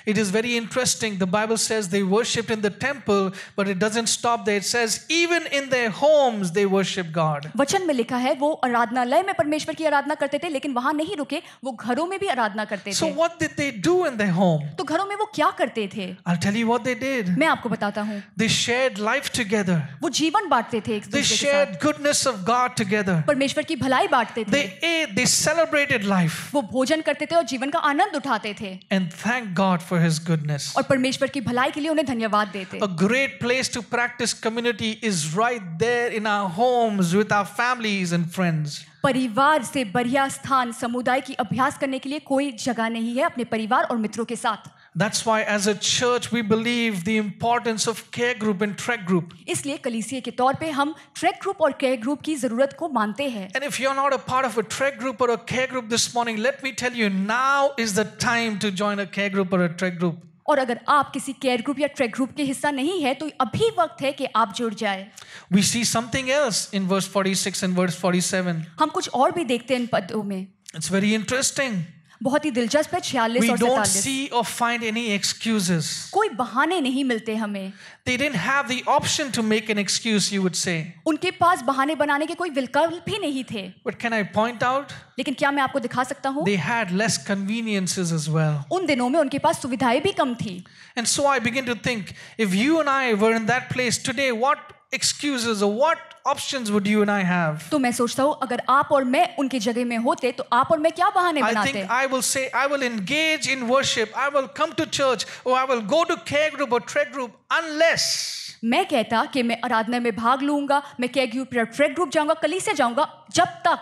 It is very interesting. The Bible says they worshipped in the temple, but it doesn't stop there. It says even in their homes they worship God. वचन में लिखा है वो आराधनालय में परमेश्वर की आराधना करते थे, लेकिन वहां नहीं रुके, वो घरों में भी आराधना करते So थे. what did they do in their home? तो घरों में वो क्या करते थे? I'll tell you what they did. मैं आपको बताता हूँ. They shared life together. वो जीवन बांटते थे एक They दूसरे के shared साथ. goodness of God together. परमेश्वर की भलाई बांटते थे. They ate, they celebrated life. वो भोजन करते थे और जीवन का आनंद उठाते थे. And thank God for His goodness. और परमेश्वर की भलाई के लिए उन्हें धन्यवाद देते. A great place to practice community is right there in our homes with our families and friends. परिवार से बढ़िया स्थान समुदाय की अभ्यास करने के लिए कोई जगह नहीं है अपने परिवार और मित्रों के साथ. That's why as a church we believe the importance of care group and trek group. इसलिए कलीसिया के तौर पे हम ट्रैक ग्रुप और केयर ग्रुप की जरूरत को मानते हैं. And if you're not a part of a trek group or a care group this morning, let me tell you, now is the time to join a care group or a trek group. और अगर आप किसी care group या track group के हिस्सा नहीं है, तो अभी वक्त है कि आप जुड़ जाए. We see something else in verse 46 and verse 47. हम कुछ और भी देखते हैं इन पदों में. It's very interesting. बहुत ही दिलचस्प है. 46 We और don't 47. see or find any excuses. कोई बहाने नहीं मिलते हमें. They didn't have the option to make an excuse, you would say. उनके पास बहाने बनाने के कोई विकल्प भी नहीं थे. But can I point out? लेकिन क्या मैं आपको दिखा सकता हूँ? They had less conveniences as well. उन दिनों में उनके पास सुविधाएं भी कम थी. And so I begin to think, if you and I were in that place today, what excuses or what options would you and I have? तो मैं सोचता हूँ अगर आप और मैं उनकी जगह में होते, तो आप और मैं क्या बहाने I बनाते? think I will say, I will engage in worship, I will come to church, or I will go to care group or trek group, unless मैं कहता कि मैं आराधना में भाग लूंगा, मैं केयर ग्रुप या ट्रैक ग्रुप जाऊंगा, कलीसिया जाऊंगा,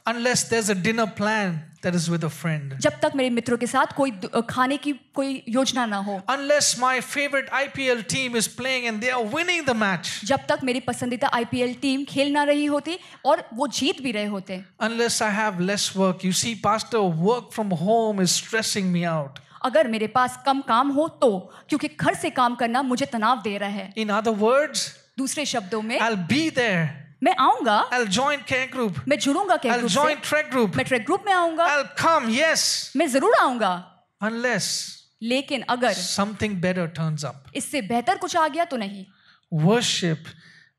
unless there's a dinner plan that is with a friend. जब तक मेरे मित्रों के साथ कोई खाने की कोई योजना ना हो. Unless my favorite IPL team is playing and they are winning the match. जब तक मेरी पसंदीदा IPL टीम खेल ना रही होती और वो जीत भी रहे होते. Unless I have less work. You see, Pastor, work from home is stressing me out. अगर मेरे पास कम काम हो तो, क्योंकि घर से काम करना मुझे तनाव दे रहा है. In other words, दूसरे शब्दों में, I'll be there मैं आऊंगा, I'll join care group. मैं जुड़ूंगा care I'll group join से, trek group. मैं ट्रैक ग्रुप में आऊंगा, I'll come, yes, मैं जरूर आऊंगा, unless लेकिन अगर something better turns up. इससे बेहतर कुछ आ गया तो नहीं. Worship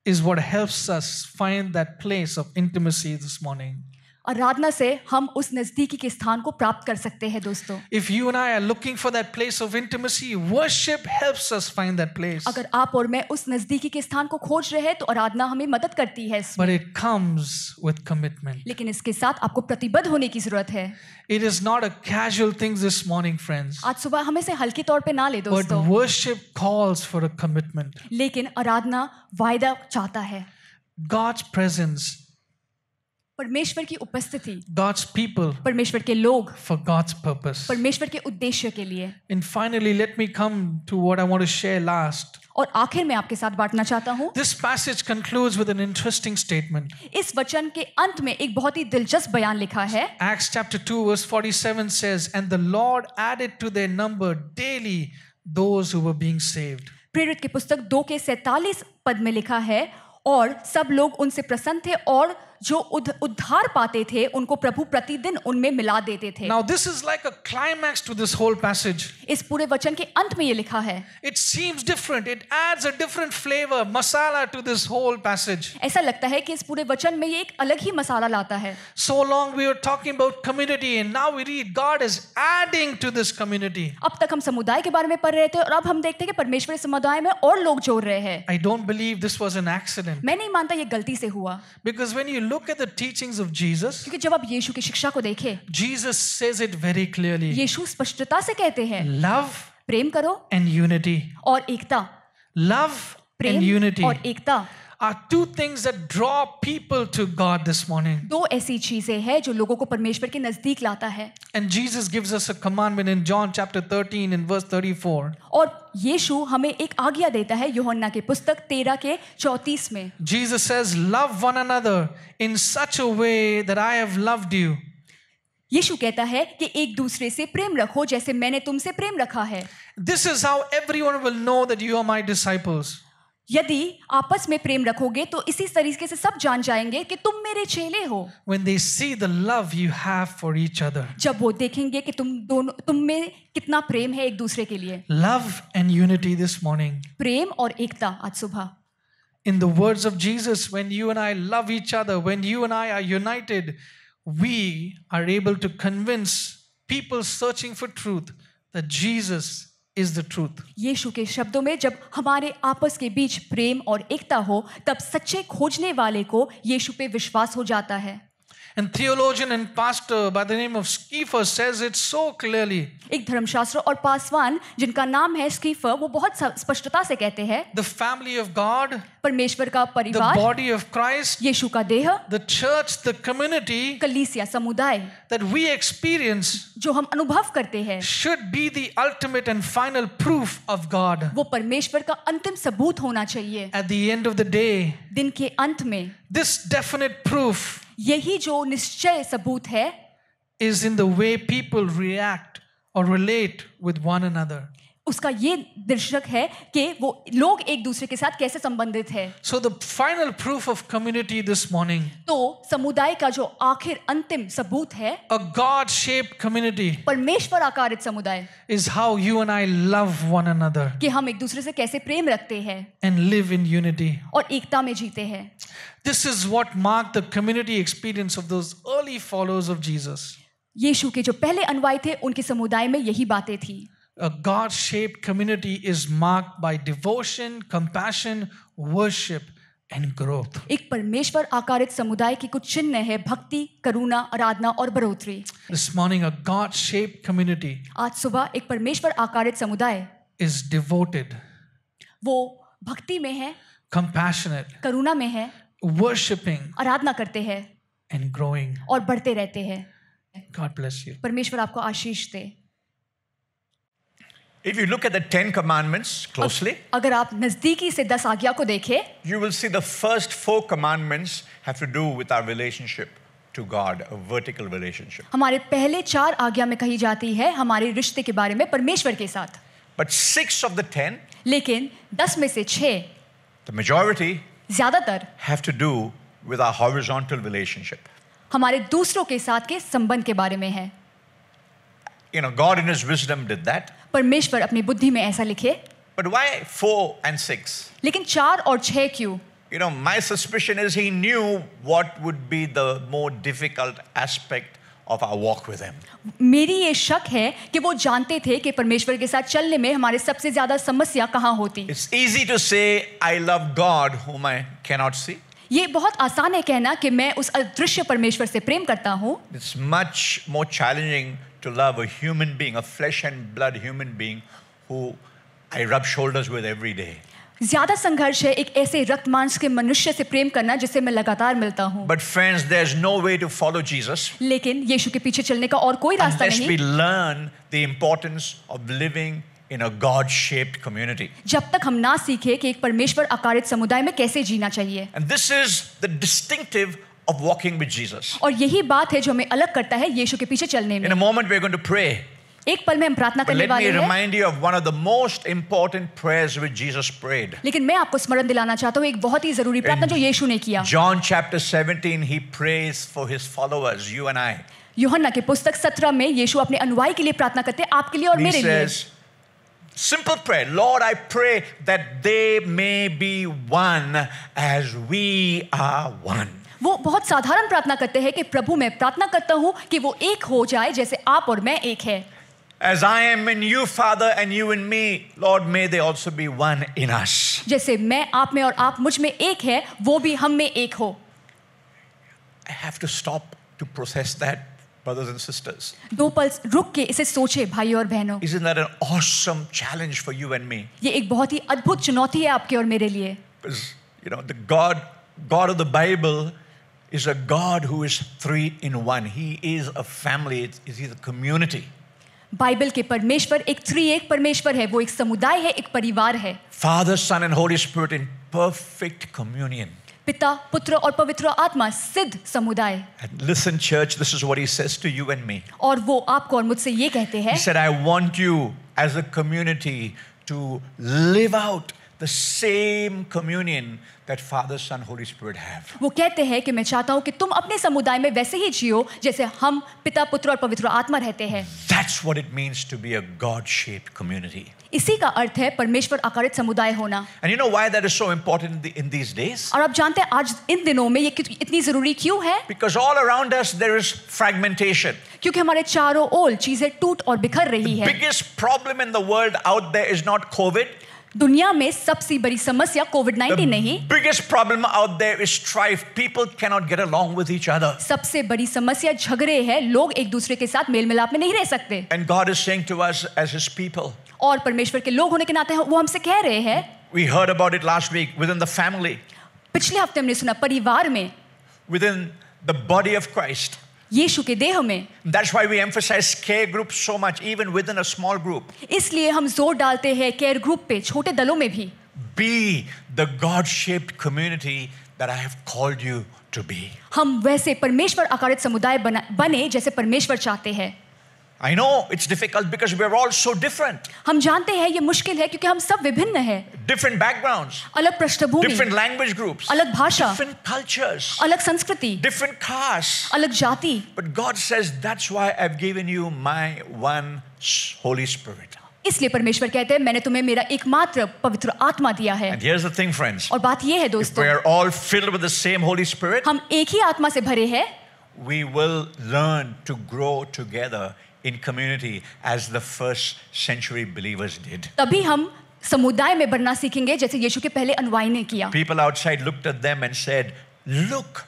is what helps us find that place of intimacy this morning. आराधना से हम उस नजदीकी के स्थान को प्राप्त कर सकते हैं दोस्तों. If you and I are looking for that place of intimacy, worship helps us find that place. अगर आप और मैं उस नजदीकी के स्थान को खोज रहे हैं तो आराधना हमें मदद करती है इसमें. But it comes with commitment. लेकिन इसके साथ आपको प्रतिबद्ध होने की जरूरत है. It is not a casual thing this morning, friends. आज सुबह हमें से हल्के तौर पे ना ले But दोस्तों, worship calls for a commitment. लेकिन आराधना वायदा चाहता है. God's presence, परमेश्वर की उपस्थिति, God's people परमेश्वर के लोग, for God's purpose. परमेश्वर के उद्देश्य के लिए. And finally, let me come to what I want to share last. और आखिर में आपके साथ बांटना चाहता हूँ. This passage concludes with an interesting statement. इस वचन के अंत में एक बहुत ही दिलचस्प बयान लिखा है. Acts chapter 2 verse 47 says, "And the Lord added to their number daily those who were being saved." प्रेरित की पुस्तक 2 के 47 पद में लिखा है, और सब लोग उनसे प्रसन्न थे और जो उद्धार पाते थे उनको प्रभु प्रतिदिन उनमें मिला देते थे. Now this is like a climax to this whole passage. इस पूरे वचन के अंत में ये लिखा है. It seems different. It adds a different flavor, masala to this whole passage. ऐसा लगता है कि इस पूरे वचन में ये एक अलग ही मसाला लाता है. So long we were talking about community, and now we read God is adding to this community. अब तक हम समुदाय के बारे में पढ़ रहे थे और अब हम देखते हैं कि परमेश्वर इस समुदाय में और लोग जोड़ रहे हैं. I don't believe this was an accident. मैं नहीं मानता ये गलती से हुआ, Because when you look at the teachings of Jesus, क्योंकि जब आप यीशु की शिक्षा को देखें, Jesus says it very clearly. यीशु स्पष्टता से कहते हैं, Love प्रेम करो and unity. और एकता. Love प्रेम and unity और एकता are two things that draw people to God this morning. दो ऐसी चीजें हैं जो लोगों को परमेश्वर के नजदीक लाता है. And Jesus gives us a commandment in John chapter 13 and verse 34. और यीशु हमें एक आज्ञा देता है यूहन्ना की पुस्तक 13 के 34 में. Jesus says, "Love one another in such a way that I have loved you." यीशु कहता है कि एक दूसरे से प्रेम रखो जैसे मैंने तुमसे प्रेम रखा है. This is how everyone will know that you are my disciples. यदि आपस में प्रेम रखोगे तो इसी तरीके से सब जान जाएंगे कि तुम मेरे चेले हो. When they see the love you have for each other. जब वो देखेंगे कि तुम में कितना प्रेम है एक दूसरे के लिए. Love and unity this morning. प्रेम और एकता आज सुबह. In the words of Jesus, when you and I love each other, when you and I are united, we are able to convince people searching for truth that Jesus is the truth. यीशु के शब्दों में जब हमारे आपस के बीच प्रेम और एकता हो तब सच्चे खोजने वाले को यीशु पे विश्वास हो जाता है. And theologian and pastor by the name of Skeefer says it so clearly. एक धर्मशास्त्र और पासवान जिनका नाम है स्कीफर, वो बहुत स्पष्टता से कहते हैं, The family of God, परमेश्वर का the परिवार, body of Christ, यीशु का देह, the church, the community कलीसिया समुदाय that we experience जो हम अनुभव करते हैं, should be the ultimate and final proof of God. वो परमेश्वर का अंतिम सबूत होना चाहिए. At the end of the day, दिन के अंत में this definite proof यही जो निश्चय सबूत है is in the way people react or relate with one another. उसका ये दर्शक है कि वो लोग एक दूसरे के साथ कैसे संबंधित है. So the final proof of community this morning, तो समुदाय का जो आखिर अंतिम सबूत है, a God-shaped community, परमेश्वर आकारित समुदाय, is how you and I love one another कि हम एक दूसरे से कैसे प्रेम रखते हैं and live in unity. और एकता में जीते हैं. This is what marked the community experience of those early followers of Jesus. यीशु के जो पहले अनुयायी थे उनके समुदाय में यही बातें थी. A God-shaped community is marked by devotion, compassion, worship, and growth. एक परमेश्वर आकारित समुदाय की कुछ चिन्ह है: भक्ति, करुणा, आराधना और बढ़ोतरी. This morning, a God-shaped community आज सुबह एक परमेश्वर आकारित समुदाय is devoted, वो भक्ति में है, compassionate, करुणा में है, worshiping, आराधना करते हैं and growing. और बढ़ते रहते हैं. God bless you. परमेश्वर आपको आशीष दे. If you look at the 10 commandments closely, अगर आप नजदीकी से 10 आज्ञा को देखें, you will see the first 4 commandments have to do with our relationship to God, a vertical relationship. हमारे पहले 4 आज्ञा में कही जाती है हमारे रिश्ते के बारे में परमेश्वर के साथ. But 6 of the 10, लेकिन 10 में से 6 the majority, ज्यादातर have to do with our horizontal relationship. हमारे दूसरों के साथ के संबंध के बारे में है. You know, God in His wisdom did that. परमेश्वर अपनी बुद्धि में ऐसा लिखे. But why 4 and 6? लेकिन 4 और 6 क्यों? You know, my suspicion is He knew what would be the more difficult aspect of our walk with Him. मेरी ये शक है कि वो जानते थे कि परमेश्वर के साथ चलने में हमारे सबसे ज्यादा समस्या कहाँ होती. It's easy to say, I love God whom I cannot see. ये बहुत आसान है कहना कि मैं उस अदृश्य परमेश्वर से प्रेम करता हूँ. It's much more challenging to love a human being, a flesh and blood human being who I rub shoulders with every day. ज्यादा संघर्ष है एक ऐसे रक्त मांस के मनुष्य से प्रेम करना जिससे मैं लगातार मिलता हूँ. But friends, there's no way to follow Jesus लेकिन यीशु के पीछे चलने का और कोई रास्ता unless we नहीं learn the importance of living in a God-shaped community. जब तक हम ना सीखे कि एक परमेश्वर आकारित समुदाय में कैसे जीना चाहिए. And this is the distinctive of walking with Jesus. और यही बात है जो हमें अलग करता है यीशु के पीछे चलने In a में. moment, we're going to pray. एक पल में हम प्रार्थना But करने let me वाले हैं. remind you of one of the most important prayers which Jesus prayed. लेकिन मैं आपको स्मरण दिलाना चाहता हूँ एक बहुत ही जरूरी प्रार्थना जो यीशु ने किया. John chapter 17, he prays for his followers, you and I. यूहन्ना की पुस्तक 17 में यीशु अपने अनुयायी के लिए प्रार्थना करते हैं, आपके लिए और He मेरे लिए. says, simple prayer, Lord, I pray that they may be one as we are one. वो बहुत साधारण प्रार्थना करते हैं कि प्रभु मैं प्रार्थना करता हूँ कि वो एक हो जाए जैसे आप और मैं एक है. As I am in you, Father, and you in me, Lord, may they also be one in us. जैसे मैं आप में और आप मुझ में एक है वो भी हम में एक हो. I have to stop to process that, brothers and sisters. 2 पल रुक के इसे सोचे भाइयों और बहनों. Isn't that an awesome challenge for you and me? ये एक बहुत ही अद्भुत चुनौती है आपके और मेरे लिए. Because, you know, the God of the Bible is a God who is 3 in 1. He is a family. He's a community. Bible के परमेश्वर एक त्रिएक परमेश्वर है. वो एक समुदाय है, एक परिवार है. Father, Son, and Holy Spirit in perfect communion. पिता, पुत्र और पवित्र आत्मा सिद्ध समुदाय. And listen, church, this is what He says to you and me. और वो आपको और मुझसे ये कहते हैं. He said, I want you as a community to live out the same communion that Father, Son, Holy Spirit have. वो कहते हैं कि मैं चाहता हूँ कि तुम अपने समुदाय में वैसे ही जियो जैसे हम पिता, पुत्र और पवित्र आत्मा रहते हैं. That's what it means to be a God-shaped community. इसी का अर्थ है परमेश्वर आकारित समुदाय होना. And you know why that is so important in these days? और आप जानते हैं आज इन दिनों में ये इतनी जरूरी क्यों है? Because all around us there is fragmentation. क्योंकि हमारे चारों ओर चीजें टूट और बिखर रही है. Biggest problem in the world out there is not COVID. दुनिया में सबसे बड़ी समस्या कोविड-19 नहीं. Biggest problem out there is strife. People cannot get along with each other. सबसे बड़ी समस्या झगड़े है. लोग एक दूसरे के साथ मेल मिलाप में नहीं रह सकते. And God is saying to us as His people. और परमेश्वर के लोग होने के नाते वो हमसे कह रहे हैं. We heard about it last week within the family. पिछले हफ्ते हमने सुना परिवार में. Within the body of Christ. यीशु के देह में. That's why we emphasize care groups so much, even within a small group. इसलिए हम जोर डालते हैं केयर ग्रुप पे, छोटे दलों में भी. Be the God-shaped community that I have called you to be. हम वैसे परमेश्वर आकारित समुदाय बने जैसे परमेश्वर चाहते हैं. I know it's difficult because we're all so different. हम जानते हैं ये मुश्किल है क्योंकि हम सब विभिन्न हैं. Different backgrounds. अलग पृष्ठभूमि. Different language groups. अलग भाषा. Different cultures. अलग संस्कृति. Different castes. अलग जाति. But God says that's why I've given you my one Holy Spirit. इसलिए परमेश्वर कहते हैं मैंने तुम्हें मेरा एकमात्र पवित्र आत्मा दिया है. And here's the thing, friends. और बात ये है If दोस्तों, we're all filled with the same Holy Spirit, हम एक ही आत्मा से भरे हैं. we will learn to grow together in community as the first century believers did. तभी हम समुदाय में बढ़ना सीखेंगे जैसे यीशु के पहले अनुयायी ने किया. People outside looked at them and said, look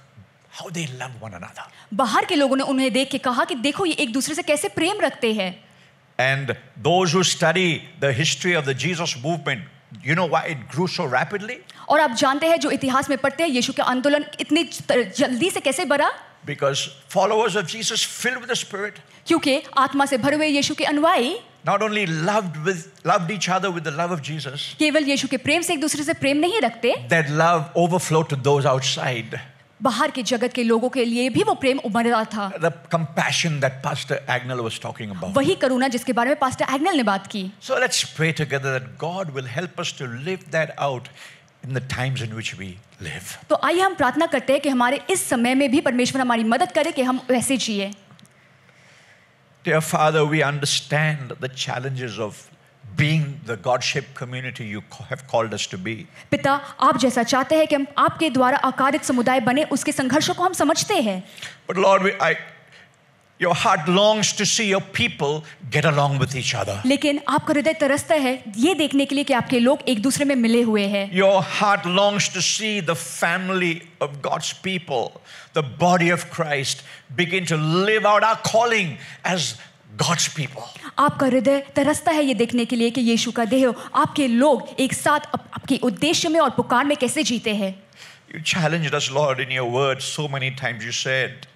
how they love one another. बाहर के लोगों ने उन्हें देख के कहा कि देखो ये एक दूसरे से कैसे प्रेम रखते हैं. And those who study the history of the Jesus movement, you know why it grew so rapidly? और आप जानते हैं जो इतिहास में पढ़ते हैं यीशु का आंदोलन इतनी जल्दी से कैसे बढ़ा? Because followers of Jesus filled with the Spirit क्योंकि आत्मा से भरे हुए यीशु के अनुयायी not only loved each other with the love of Jesus, केवल यीशु के प्रेम से एक दूसरे से प्रेम नहीं रखते, that love overflowed to those outside. बाहर के जगत के लोगों के लिए भी वो प्रेम उमड़ रहा था. The compassion that Pastor Agnell was talking about. वही करुणा जिसके बारे में पास्टर एग्नेल ने बात की. So let's pray together that God will help us to live that out in the times in which we live. तो आइए हम प्रार्थना करते हैं कि हमारे इस समय में भी परमेश्वर हमारी मदद करे कि हम वैसे जिए। Dear Father, we understand the challenges of being the God-shaped community you have called us to be. पिता, आप जैसा चाहते हैं कि हम आपके द्वारा आकारित समुदाय बने, उसके संघर्षों को हम समझते हैं। But Lord, your heart longs to see your people get along with each other. लेकिन आपका हृदय तरसता है ये देखने के लिए कि आपके लोग एक दूसरे में मिले हुए हैं। Your heart longs to see the family of God's people, the body of Christ, begin to live out our calling as God's people. आपका हृदय तरसता है ये देखने के लिए कि यीशु का देह आपके लोग एक साथ आपके उद्देश्य में और पुकार में कैसे जीते हैं। You challenged us, Lord, in your word so many times. You said,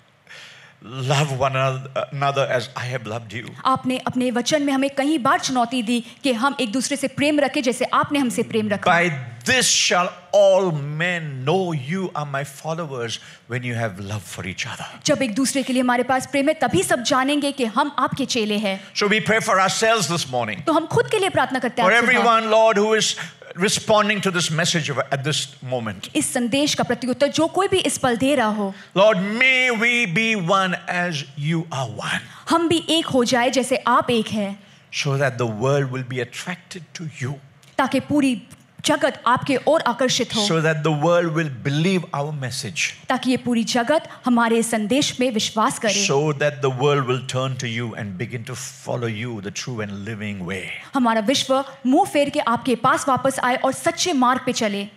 love one another as I have loved you. आपने अपने वचन में हमें कई बार चुनौती दी कि हम एक दूसरे से प्रेम रखें जैसे आपने हमसे प्रेम रखा। By this shall all men know you are my followers, when you have love for each other. जब एक दूसरे के लिए हमारे पास प्रेम है तभी सब जानेंगे कि हम आपके चेले हैं। So we pray for ourselves this morning. तो हम खुद के लिए प्रार्थना करते हैं For आज सुबह। everyone, Lord, who is responding to this message at this moment. इस संदेश का प्रत्युत्तर जो कोई भी इस पल दे रहा हो, Lord, may we be one as you are one, हम भी एक हो जाए जैसे आप एक हैं, so that the world will be attracted to you, ताकि पूरी जगत आपके ओर आकर्षित हो, so that the world will believe our message, ताकि ये पूरी जगत हमारे संदेश में विश्वास करे, so that the world will turn to you and begin to follow you, the true and living way. हमारा विश्व मुंह फेर के आपके पास वापस आए और सच्चे मार्ग पे चले।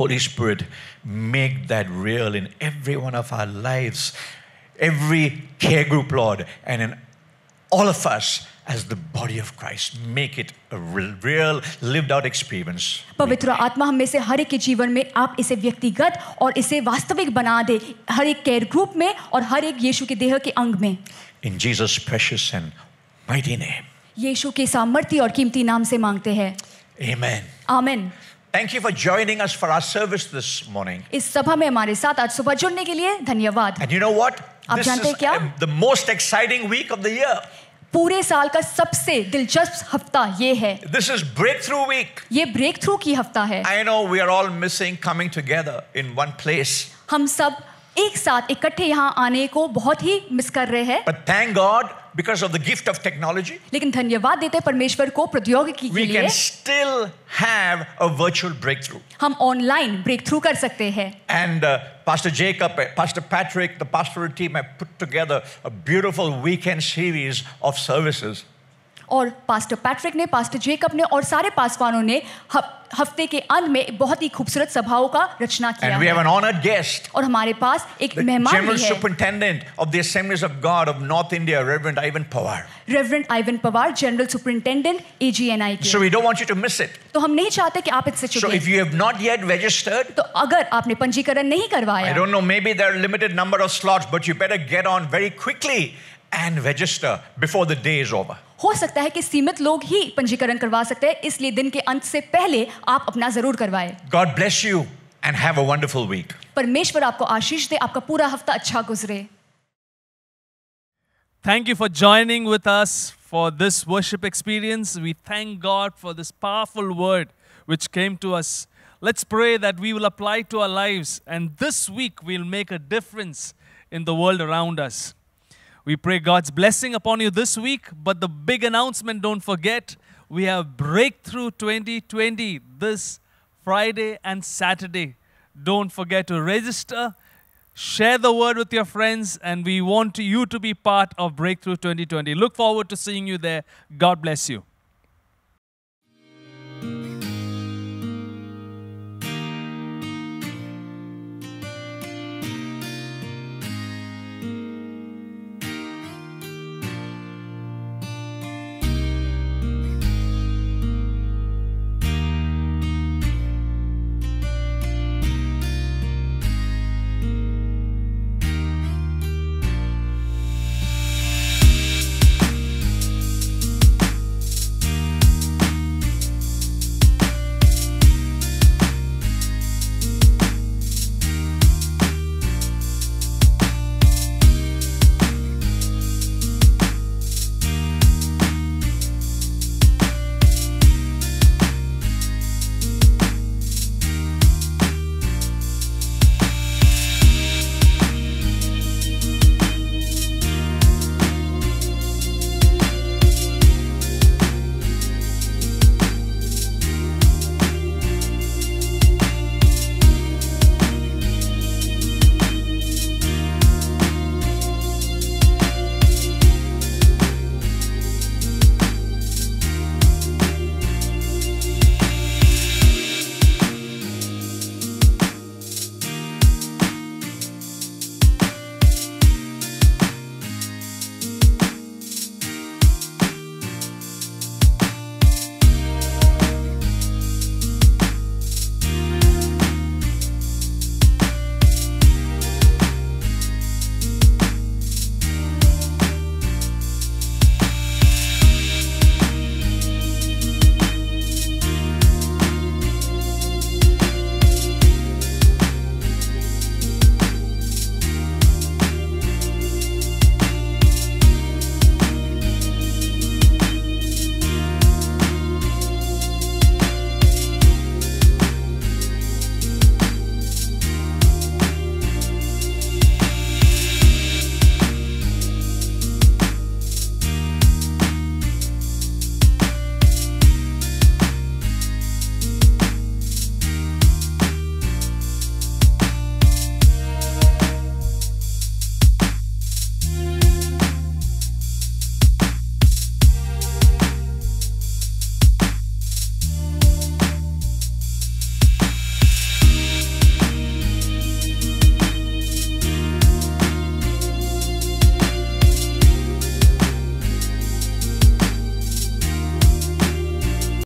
Holy Spirit, make that real in every one of our lives, every care group, Lord, and in all of us as the body of Christ. Make it a real lived out experience. पवित्र आत्मा हम में से हर एक के जीवन में आप इसे व्यक्तिगत और इसे वास्तविक बना दे, हर एक केयर ग्रुप में और हर एक यीशु के देह के अंग में। In Jesus' precious and mighty name. यीशु के सामर्थ्य और कीमती नाम से मांगते हैं। Amen. आमीन। Thank you for joining us for our service this morning. इस सभा में हमारे साथ आज सुबह जुड़ने के लिए धन्यवाद। And you know what? आप This जानते हैं क्या? is the most exciting week of the year. पूरे साल का सबसे दिलचस्प हफ्ता ये है। This is breakthrough week. ये ब्रेक थ्रू की हफ्ता है। I know we are all missing coming together in one place. हम सब एक साथ इकट्ठे यहाँ आने को बहुत ही मिस कर रहे हैं। But thank God, because of the gift of technology, लेकिन धन्यवाद देते हैं परमेश्वर को प्रौद्योगिकी के we लिए can still have a virtual breakthrough. हम ऑनलाइन ब्रेक थ्रू कर सकते हैं। And Pastor Jacob, Pastor Patrick, the pastoral team have put together a beautiful weekend series of services. और पास्टर पैट्रिक ने, पास्टर जेकब ने और सारे पासवानों ने हफ्ते के अंत में बहुत ही खूबसूरत सभाओं का रचना किया And we have है। an honored guest, और हमारे पास एक the मेहमान General भी है, Superintendent of the Assemblies of God of North India, Reverend Ivan Pawar. Reverend Ivan Pawar, general superintendent AGNI के। So we don't want you to miss it. तो हम नहीं चाहते कि आप इससे So चुकें। if you have not yet registered, तो अगर आपने पंजीकरण नहीं I करवाया, don't know, maybe there are limited number of slots, but you better get on very quickly and register before the day is over. हो सकता है कि सीमित लोग ही पंजीकरण करवा सकते हैं, इसलिए दिन के अंत से पहले आप अपना जरूर करवाएं। God bless you and have a wonderful week. परमेश्वर आपको आशीष दे, आपका पूरा हफ्ता अच्छा गुजरे। Thank you for joining with us for this worship experience. We thank God for this powerful word which came to us. Let's pray that we will apply to our lives, and this week we'll make a difference in the world around us. We pray God's blessing upon you this week, but the big announcement, don't forget, we have Breakthrough 2020 this Friday and Saturday. Don't forget to register, share the word with your friends, and we want you to be part of Breakthrough 2020. Look forward to seeing you there. God bless you.